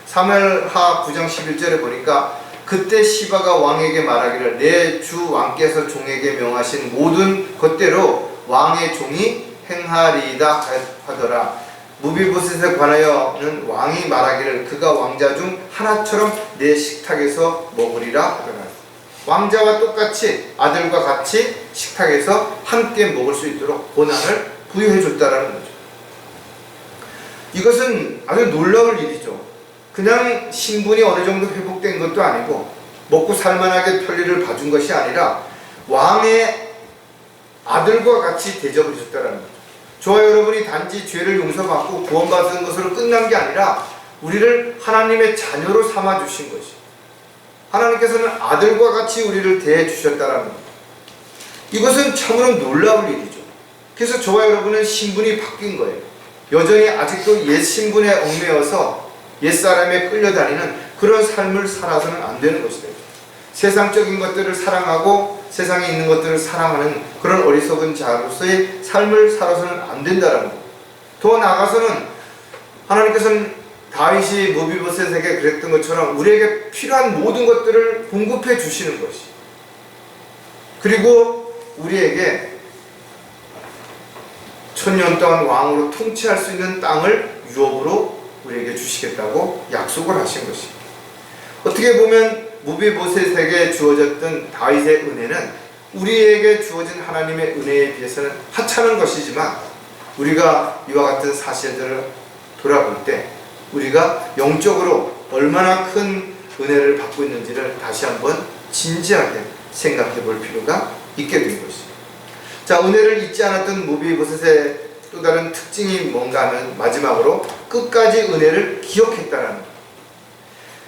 사무엘하 9장 11절에 보니까 그때 시바가 왕에게 말하기를 내 주 왕께서 종에게 명하신 모든 것대로 왕의 종이 행하리이다 하더라. 무비보셋에 관하여는 왕이 말하기를 그가 왕자 중 하나처럼 내 식탁에서 먹으리라 하더라. 왕자와 똑같이 아들과 같이 식탁에서 함께 먹을 수 있도록 권한을 부여해 줬다라는 거죠. 이것은 아주 놀라울 일이죠. 그냥 신분이 어느 정도 회복된 것도 아니고 먹고 살만하게 편리를 봐준 것이 아니라 왕의 아들과 같이 대접을 해줬다는 거죠. 저와 여러분이 단지 죄를 용서받고 구원받은 것으로 끝난 게 아니라 우리를 하나님의 자녀로 삼아주신 것이, 하나님께서는 아들과 같이 우리를 대해주셨다는 것, 이것은 참으로 놀라울 일이죠. 그래서 저와 여러분은 신분이 바뀐 거예요. 여전히 아직도 옛 신분에 얽매여서 옛사람에 끌려다니는 그런 삶을 살아서는 안 되는 것이다. 세상적인 것들을 사랑하고 세상에 있는 것들을 사랑하는 그런 어리석은 자로서의 삶을 살아서는 안 된다는 것. 더 나아가서는 하나님께서는 다윗이 무비보셋에게 그랬던 것처럼 우리에게 필요한 모든 것들을 공급해 주시는 것이, 그리고 우리에게 1000년 동안 왕으로 통치할 수 있는 땅을 유업으로 우리에게 주시겠다고 약속을 하신 것입니다. 어떻게 보면 무비보셋에게 주어졌던 다윗의 은혜는 우리에게 주어진 하나님의 은혜에 비해서는 하찮은 것이지만, 우리가 이와 같은 사실들을 돌아볼 때 우리가 영적으로 얼마나 큰 은혜를 받고 있는지를 다시 한번 진지하게 생각해 볼 필요가 있게 된 것입니다. 자, 은혜를 잊지 않았던 무비보셋의 또 다른 특징이 뭔가 하면 마지막으로 끝까지 은혜를 기억했다는 것.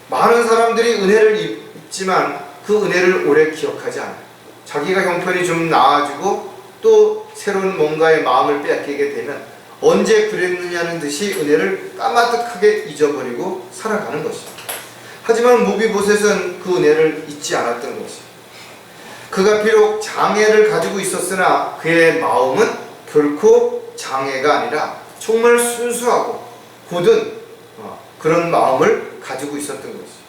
많은 사람들이 은혜를 입지만 그 은혜를 오래 기억하지 않아요. 자기가 형편이 좀 나아지고 또 새로운 뭔가의 마음을 빼앗기게 되면 언제 그랬느냐는 듯이 은혜를 까마득하게 잊어버리고 살아가는 것입니다. 하지만 무비보셋은 그 은혜를 잊지 않았던 것입니다. 그가 비록 장애를 가지고 있었으나 그의 마음은 결코 장애가 아니라 정말 순수하고 굳은 그런 마음을 가지고 있었던 것이죠.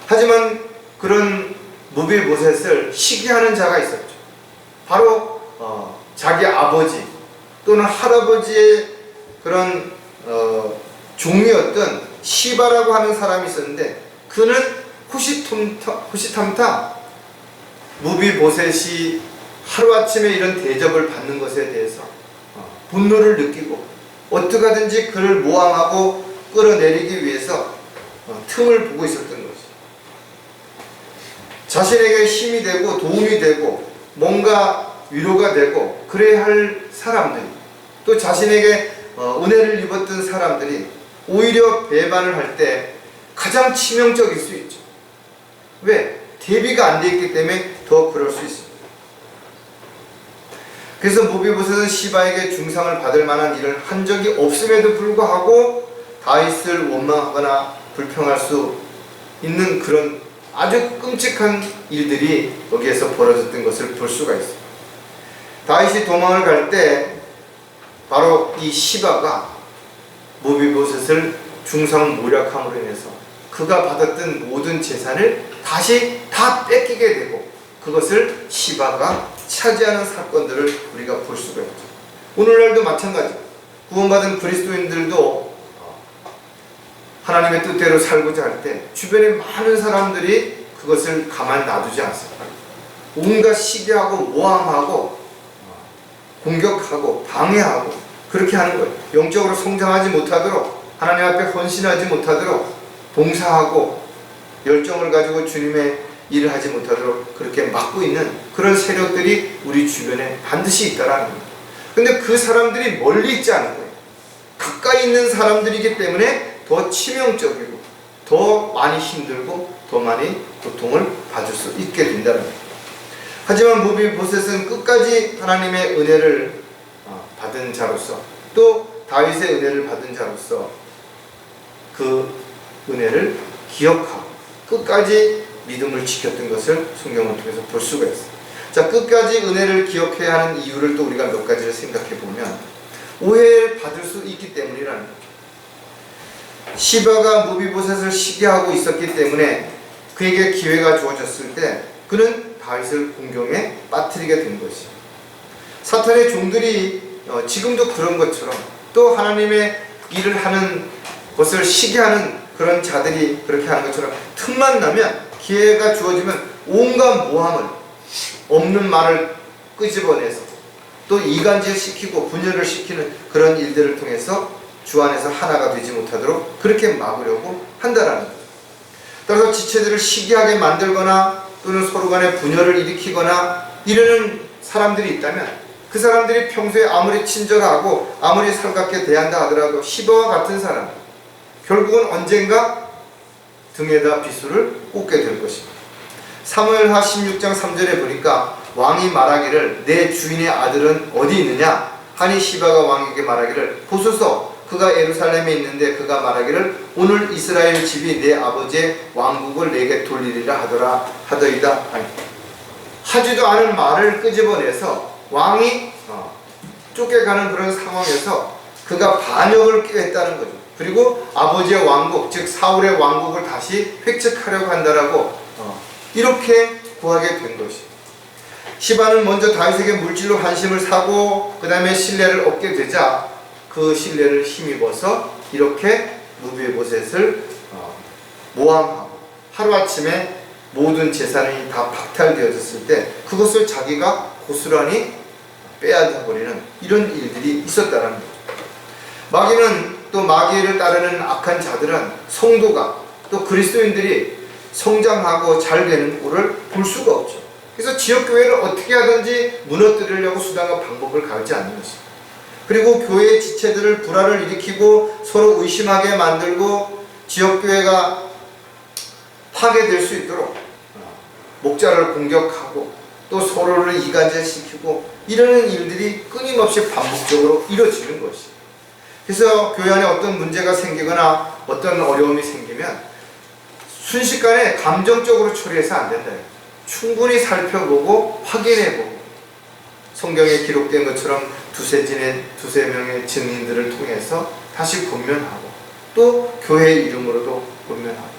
하지만 그런 무비보셋을 시기하는 자가 있었죠. 바로 자기 아버지 또는 할아버지의 그런 종이었던 시바라고 하는 사람이 있었는데, 그는 호시탐탐 무비보셋이 하루아침에 이런 대접을 받는 것에 대해서 분노를 느끼고 어떻게 하든지 그를 모함하고 끌어내리기 위해서 틈을 보고 있었던 것이, 자신에게 힘이 되고 도움이 되고 뭔가 위로가 되고 그래야 할 사람들이, 또 자신에게 은혜를 입었던 사람들이 오히려 배반을 할 때 가장 치명적일 수 있죠. 왜? 대비가 안 돼 있기 때문에 더 그럴 수 있습니다. 그래서 무비보셋은 시바에게 중상을 받을 만한 일을 한 적이 없음에도 불구하고 다윗을 원망하거나 불평할 수 있는 그런 아주 끔찍한 일들이 여기에서 벌어졌던 것을 볼 수가 있습니다. 다윗이 도망을 갈 때 바로 이 시바가 무비보셋을 중상 모략함으로 인해서 그가 받았던 모든 재산을 다시 다 뺏기게 되고 그것을 시바가 차지하는 사건들을 우리가 볼 수가 있죠. 오늘날도 마찬가지. 구원받은 그리스도인들도 하나님의 뜻대로 살고자 할 때 주변에 많은 사람들이 그것을 가만 놔두지 않습니다. 온갖 시기하고 모함하고 공격하고 방해하고 그렇게 하는 거예요. 영적으로 성장하지 못하도록, 하나님 앞에 헌신하지 못하도록, 봉사하고 열정을 가지고 주님의 일을 하지 못하도록 그렇게 막고 있는 그런 세력들이 우리 주변에 반드시 있다라는 겁니다. 근데 그 사람들이 멀리 있지 않은 거예요. 가까이 있는 사람들이기 때문에 더 치명적이고 더 많이 힘들고 더 많이 고통을 받을 수 있게 된다는 거예요. 하지만 무비보셋은 끝까지 하나님의 은혜를 받은 자로서 또 다윗의 은혜를 받은 자로서 그 은혜를 기억하고 끝까지 믿음을 지켰던 것을 성경을 통해서 볼 수가 있어요. 자, 끝까지 은혜를 기억해야 하는 이유를 또 우리가 몇 가지를 생각해 보면 오해를 받을 수 있기 때문이라는 거죠. 시바가 무비보셋을 시기하고 있었기 때문에 그에게 기회가 주어졌을 때 그는 다윗을 공경에 빠뜨리게 된 것이죠. 사탄의 종들이 지금도 그런 것처럼 또 하나님의 일을 하는 것을 시기하는 그런 자들이 그렇게 하는 것처럼 틈만 나면 기회가 주어지면 온갖 모함을 없는 말을 끄집어내서 또 이간질시키고 분열을 시키는 그런 일들을 통해서 주 안에서 하나가 되지 못하도록 그렇게 막으려고 한다라는 거죠. 따라서 지체들을 시기하게 만들거나 또는 서로 간에 분열을 일으키거나 이러는 사람들이 있다면 그 사람들이 평소에 아무리 친절하고 아무리 살갑게 대한다 하더라도 시바와 같은 사람 결국은 언젠가 등에다 비수를 꽂게 될 것입니다. 사무엘하 16장 3절에 보니까 왕이 말하기를 내 주인의 아들은 어디 있느냐 하니 시바가 왕에게 말하기를 보소서 그가 예루살렘에 있는데 그가 말하기를 오늘 이스라엘 집이 내 아버지의 왕국을 내게 돌리리라 하더이다 하니 하지도 않은 말을 끄집어내서 왕이 쫓겨가는 그런 상황에서 그가 반역을 꾀했다는 거죠. 그리고 아버지의 왕국 즉 사울의 왕국을 다시 획책하려고 한다라고 이렇게 구하게 된 것입니다. 시바는 먼저 다윗에게 물질로 환심을 사고 그 다음에 신뢰를 얻게 되자 그 신뢰를 힘입어서 이렇게 무비보셋을 모함하고 하루아침에 모든 재산이 다 박탈되어졌을 때 그것을 자기가 고스란히 빼앗아버리는 이런 일들이 있었다는 거죠. 마귀는 또 마귀를 따르는 악한 자들은 성도가 또 그리스도인들이 성장하고 잘 되는 꼴을 볼 수가 없죠. 그래서 지역교회를 어떻게 하든지 무너뜨리려고 수단과 방법을 가르지 않는 것입니다. 그리고 교회의 지체들을 불화를 일으키고 서로 의심하게 만들고 지역교회가 파괴될 수 있도록 목자를 공격하고 또 서로를 이간질시키고 이러는 일들이 끊임없이 반복적으로 이루어지는 것입니다. 그래서 교회 안에 어떤 문제가 생기거나 어떤 어려움이 생기면 순식간에 감정적으로 처리해서 안 된다. 충분히 살펴보고 확인해보고 성경에 기록된 것처럼 두세 명의 증인들을 통해서 다시 권면하고 또 교회의 이름으로도 권면하고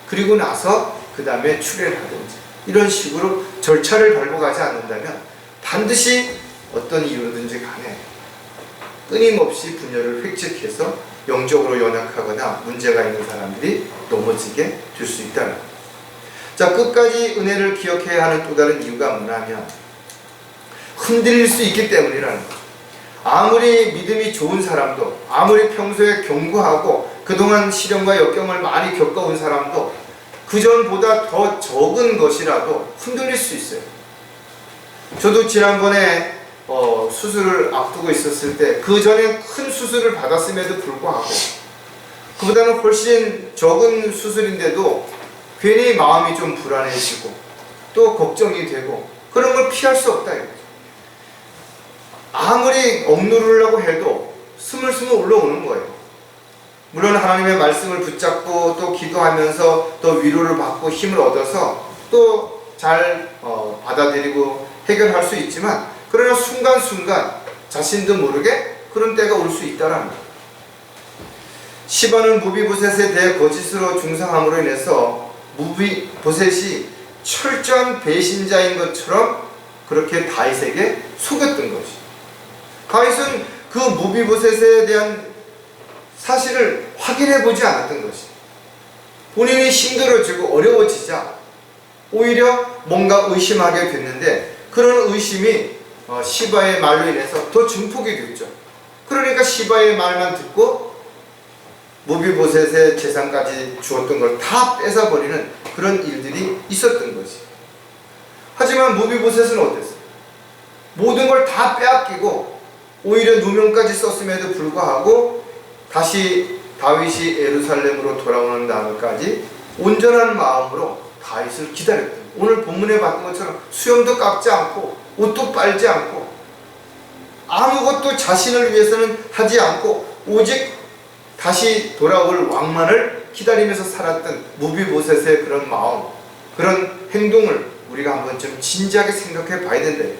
그리고 나서 그 다음에 추례를 하든지 이런 식으로 절차를 밟고 가지 않는다면 반드시 어떤 이유든지 간에 끊임없이 분열을 획책해서 영적으로 연약하거나 문제가 있는 사람들이 넘어지게 될 수 있다는 거예요. 자, 끝까지 은혜를 기억해야 하는 또 다른 이유가 뭐냐면 흔들릴 수 있기 때문이라는 거예요. 아무리 믿음이 좋은 사람도 아무리 평소에 견고하고 그동안 시련과 역경을 많이 겪어온 사람도 그전보다 더 적은 것이라도 흔들릴 수 있어요. 저도 지난번에 수술을 앞두고 있었을 때 그 전에 큰 수술을 받았음에도 불구하고 그보다는 훨씬 적은 수술인데도 괜히 마음이 좀 불안해지고 또 걱정이 되고 그런 걸 피할 수 없다 이거죠. 아무리 억누르려고 해도 스물스물 올라오는 거예요. 물론 하나님의 말씀을 붙잡고 또 기도하면서 또 위로를 받고 힘을 얻어서 또 잘 받아들이고 해결할 수 있지만 그러나 순간순간 자신도 모르게 그런 때가 올 수 있다라는 거예요. 시바는 무비보셋에 대해 거짓으로 중상함으로 인해서 무비보셋이 철저한 배신자인 것처럼 그렇게 다윗에게 속였던 것이죠. 다윗은 그 무비보셋에 대한 사실을 확인해 보지 않았던 것이죠. 본인이 힘들어지고 어려워지자 오히려 뭔가 의심하게 됐는데 그런 의심이 시바의 말로 인해서 더 증폭이 됐죠. 그러니까 시바의 말만 듣고 무비보셋의 재산까지 주었던 걸 다 뺏어버리는 그런 일들이 있었던 것이. 하지만 무비보셋은 어땠어요? 모든 걸 다 빼앗기고 오히려 누명까지 썼음에도 불구하고 다시 다윗이 예루살렘으로 돌아오는 날까지 온전한 마음으로 다윗을 기다렸다. 오늘 본문에 봤던 것처럼 수염도 깎지 않고 옷도 빨지 않고 아무것도 자신을 위해서는 하지 않고 오직 다시 돌아올 왕만을 기다리면서 살았던 무비보셋의 그런 마음, 그런 행동을 우리가 한번 좀 진지하게 생각해 봐야 된다.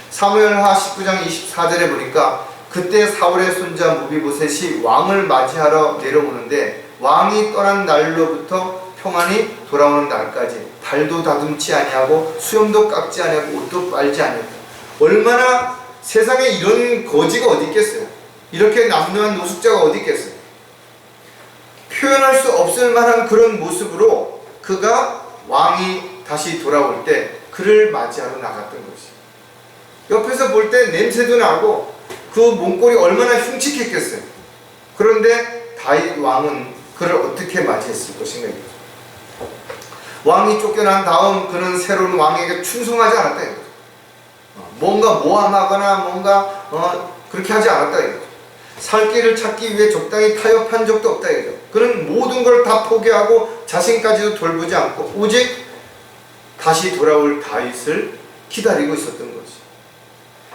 사무엘하 19장 24절에 보니까 그때 사울의 손자 무비보셋이 왕을 맞이하러 내려오는데 왕이 떠난 날로부터 평안히 돌아오는 날까지 발도 다듬지 아니하고 수염도 깎지 아니하고 옷도 빨지 아니하고. 얼마나 세상에 이런 거지가 어디 있겠어요? 이렇게 남루한 노숙자가 어디 있겠어요? 표현할 수 없을 만한 그런 모습으로 그가 왕이 다시 돌아올 때 그를 맞이하러 나갔던 것이. 옆에서 볼 때 냄새도 나고 그 몸꼴이 얼마나 흉측했겠어요. 그런데 다윗 왕은 그를 어떻게 맞이했을 것인가. 왕이 쫓겨난 다음 그는 새로운 왕에게 충성하지 않았다. 뭔가 모함하거나 뭔가 그렇게 하지 않았다. 살 길을 찾기 위해 적당히 타협한 적도 없다. 그는 모든 걸 다 포기하고 자신까지도 돌보지 않고 오직 다시 돌아올 다윗을 기다리고 있었던 것이.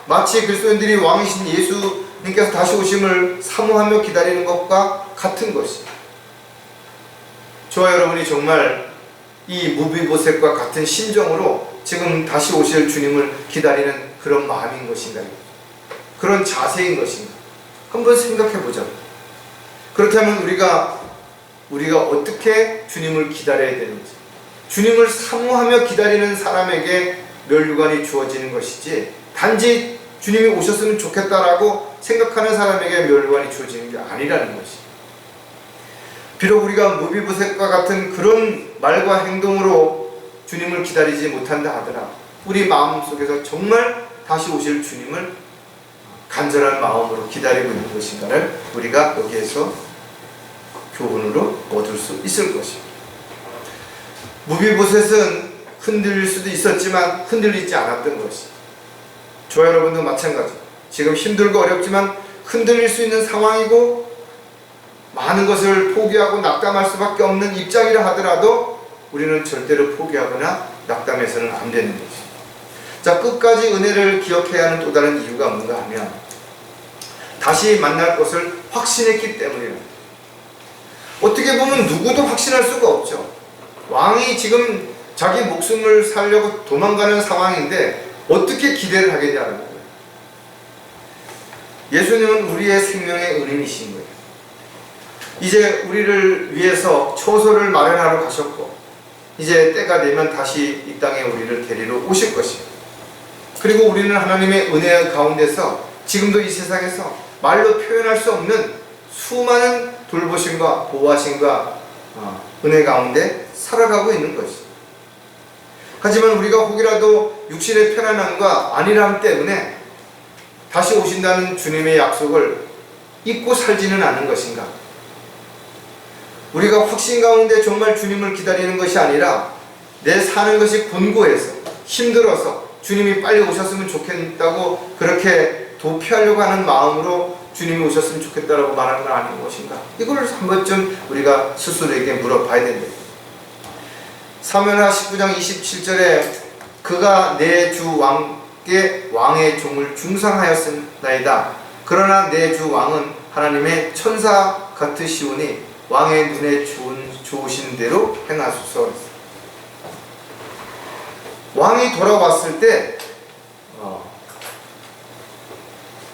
마치 그리스도인들이 왕이신 예수님께서 다시 오심을 사모하며 기다리는 것과 같은 것이. 저와 여러분이 정말 이 무비보셋과 같은 심정으로 지금 다시 오실 주님을 기다리는 그런 마음인 것인가요? 그런 자세인 것인가? 한번 생각해 보자. 그렇다면 우리가 어떻게 주님을 기다려야 되는지, 주님을 사모하며 기다리는 사람에게 멸류관이 주어지는 것이지 단지 주님이 오셨으면 좋겠다라고 생각하는 사람에게 멸류관이 주어지는 게 아니라는 것이. 비록 우리가 무비보셋과 같은 그런 말과 행동으로 주님을 기다리지 못한다 하더라 우리 마음속에서 정말 다시 오실 주님을 간절한 마음으로 기다리고 있는 것인가를 우리가 여기에서 교훈으로 얻을 수 있을 것입니다. 무비보셋은 흔들릴 수도 있었지만 흔들리지 않았던 것이. 저와 여러분도 마찬가지. 지금 힘들고 어렵지만 흔들릴 수 있는 상황이고 많은 것을 포기하고 낙담할 수밖에 없는 입장이라 하더라도 우리는 절대로 포기하거나 낙담해서는 안 되는 것입니다. 자, 끝까지 은혜를 기억해야 하는 또 다른 이유가 뭔가 하면 다시 만날 것을 확신했기 때문입니다. 어떻게 보면 누구도 확신할 수가 없죠. 왕이 지금 자기 목숨을 살려고 도망가는 상황인데 어떻게 기대를 하겠냐는 거예요. 예수님은 우리의 생명의 은인이신 거예요. 이제 우리를 위해서 처소를 마련하러 가셨고 이제 때가 되면 다시 이 땅에 우리를 데리러 오실 것입니다. 그리고 우리는 하나님의 은혜 가운데서 지금도 이 세상에서 말로 표현할 수 없는 수많은 돌보심과 보호하심과 은혜 가운데 살아가고 있는 것입니다. 하지만 우리가 혹이라도 육신의 편안함과 안일함 때문에 다시 오신다는 주님의 약속을 잊고 살지는 않은 것인가? 우리가 확신 가운데 정말 주님을 기다리는 것이 아니라 내 사는 것이 곤고해서 힘들어서 주님이 빨리 오셨으면 좋겠다고 그렇게 도피하려고 하는 마음으로 주님이 오셨으면 좋겠다라고 말하는 건 아닌 것인가? 이걸 한 번쯤 우리가 스스로에게 물어봐야 된다. 사무엘하 19장 27절에 그가 내 주 왕께 왕의 종을 중상하였나이다. 그러나 내 주 왕은 하나님의 천사 같으시오니 왕의 눈에 좋으신 대로 행하소서. 왕이 돌아왔을 때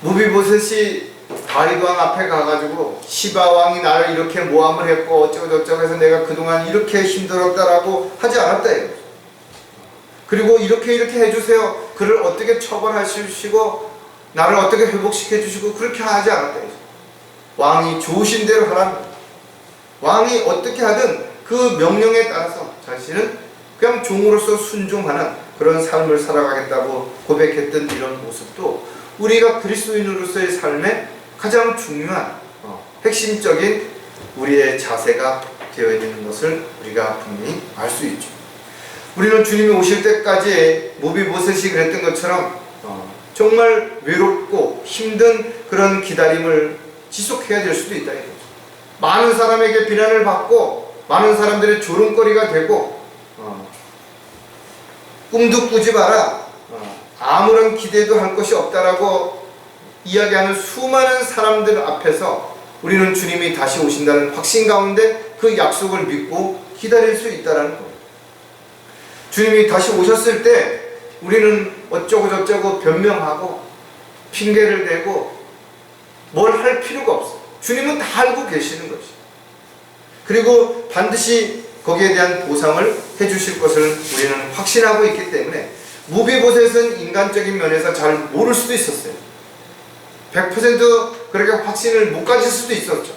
무비보셋이 다윗 왕 앞에 가가지고 시바 왕이 나를 이렇게 모함을 했고 어쩌고저쩌고 해서 내가 그동안 이렇게 힘들었다라고 하지 않았다. 그리고 이렇게 해주세요. 그를 어떻게 처벌하시고 나를 어떻게 회복시켜 주시고 그렇게 하지 않았다. 왕이 좋으신 대로 하라는 거예요. 왕이 어떻게 하든 그 명령에 따라서 자신은 그냥 종으로서 순종하는 그런 삶을 살아가겠다고 고백했던 이런 모습도 우리가 그리스도인으로서의 삶에 가장 중요한 핵심적인 우리의 자세가 되어 있는 것을 우리가 분명히 알 수 있죠. 우리는 주님이 오실 때까지 무비보셋이 그랬던 것처럼 정말 외롭고 힘든 그런 기다림을 지속해야 될 수도 있다는 거죠. 많은 사람에게 비난을 받고 많은 사람들의 조롱거리가 되고 꿈도 꾸지 마라, 아무런 기대도 할 것이 없다라고 이야기하는 수많은 사람들 앞에서 우리는 주님이 다시 오신다는 확신 가운데 그 약속을 믿고 기다릴 수 있다는 거예요. 주님이 다시 오셨을 때 우리는 어쩌고 저쩌고 변명하고 핑계를 대고 뭘 할 필요가 없어요. 주님은 다 알고 계시는 것이죠. 그리고 반드시 거기에 대한 보상을 해주실 것을 우리는 확신하고 있기 때문에 무비보셋은 인간적인 면에서 잘 모를 수도 있었어요. 100% 그렇게 확신을 못 가질 수도 있었죠.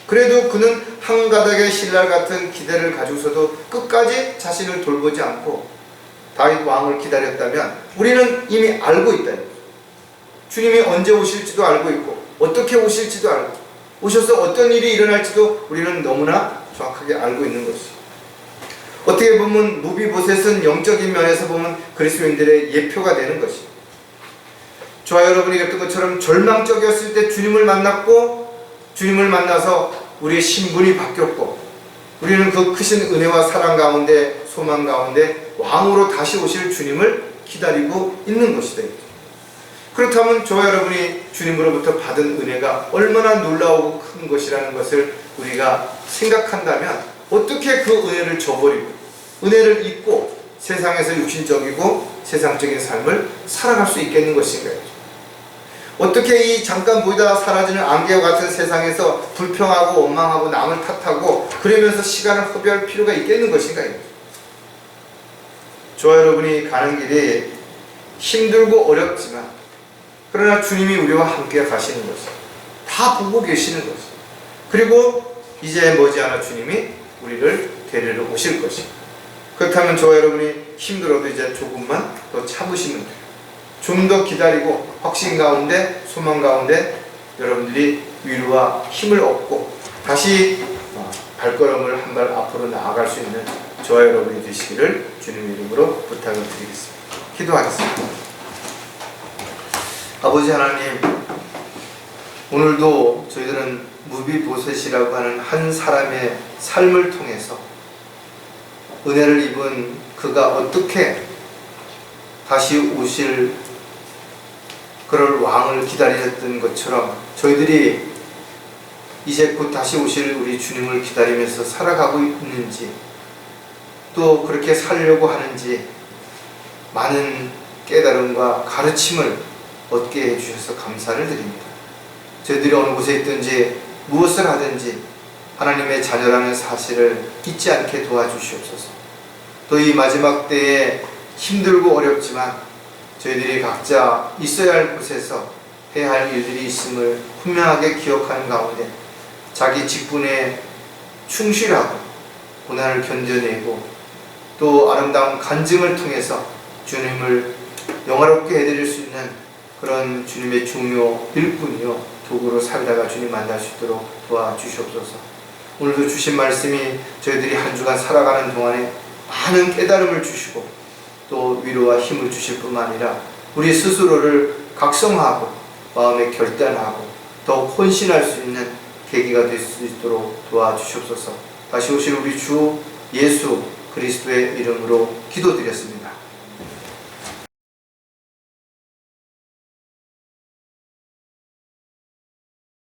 그래도 그는 한 가닥의 신랄 같은 기대를 가지고서도 끝까지 자신을 돌보지 않고 다윗 왕을 기다렸다면 우리는 이미 알고 있다. 주님이 언제 오실지도 알고 있고 어떻게 오실지도 알고 오셔서 어떤 일이 일어날지도 우리는 너무나 정확하게 알고 있는 것이죠. 어떻게 보면 무비보셋은 영적인 면에서 보면 그리스도인들의 예표가 되는 것이죠. 저와 여러분이 겪은 것처럼 절망적이었을 때 주님을 만났고 주님을 만나서 우리의 신분이 바뀌었고 우리는 그 크신 은혜와 사랑 가운데 소망 가운데 왕으로 다시 오실 주님을 기다리고 있는 것이다. 그렇다면 저와 여러분이 주님으로부터 받은 은혜가 얼마나 놀라우고 큰 것이라는 것을 우리가 생각한다면 어떻게 그 은혜를 저버리고 은혜를 잊고 세상에서 육신적이고 세상적인 삶을 살아갈 수 있겠는 것인가요? 어떻게 이 잠깐 보이다가 사라지는 안개와 같은 세상에서 불평하고 원망하고 남을 탓하고 그러면서 시간을 허비할 필요가 있겠는 것인가요? 저와 여러분이 가는 길이 힘들고 어렵지만 그러나 주님이 우리와 함께 가시는 것이 다 보고 계시는 것이 그리고 이제 머지않아 주님이 우리를 데리러 오실 것이 그렇다면 저와 여러분이 힘들어도 이제 조금만 더 참으시면 돼요. 좀 더 기다리고 확신 가운데 소망 가운데 여러분들이 위로와 힘을 얻고 다시 발걸음을 한 발 앞으로 나아갈 수 있는 저와 여러분이 되시기를 주님의 이름으로 부탁을 드리겠습니다. 기도하겠습니다. 아버지 하나님, 오늘도 저희들은 무비보셋이라고 하는 한 사람의 삶을 통해서 은혜를 입은 그가 어떻게 다시 오실 그럴 왕을 기다렸던 것처럼 저희들이 이제 곧 다시 오실 우리 주님을 기다리면서 살아가고 있는지 또 그렇게 살려고 하는지 많은 깨달음과 가르침을 얻게 해주셔서 감사를 드립니다. 저희들이 어느 곳에 있든지 무엇을 하든지 하나님의 자녀라는 사실을 잊지 않게 도와주시옵소서. 또 이 마지막 때에 힘들고 어렵지만 저희들이 각자 있어야 할 곳에서 해야 할 일들이 있음을 분명하게 기억하는 가운데 자기 직분에 충실하고 고난을 견뎌내고 또 아름다운 간증을 통해서 주님을 영화롭게 해드릴 수 있는 그런 주님의 중요 일꾼이요 도구로 살다가 주님 만날 수 있도록 도와주시옵소서. 오늘도 주신 말씀이 저희들이 한 주간 살아가는 동안에 많은 깨달음을 주시고 또 위로와 힘을 주실 뿐만 아니라 우리 스스로를 각성하고 마음에 결단하고 더욱 헌신할 수 있는 계기가 될 수 있도록 도와주시옵소서. 다시 오실 우리 주 예수 그리스도의 이름으로 기도드렸습니다.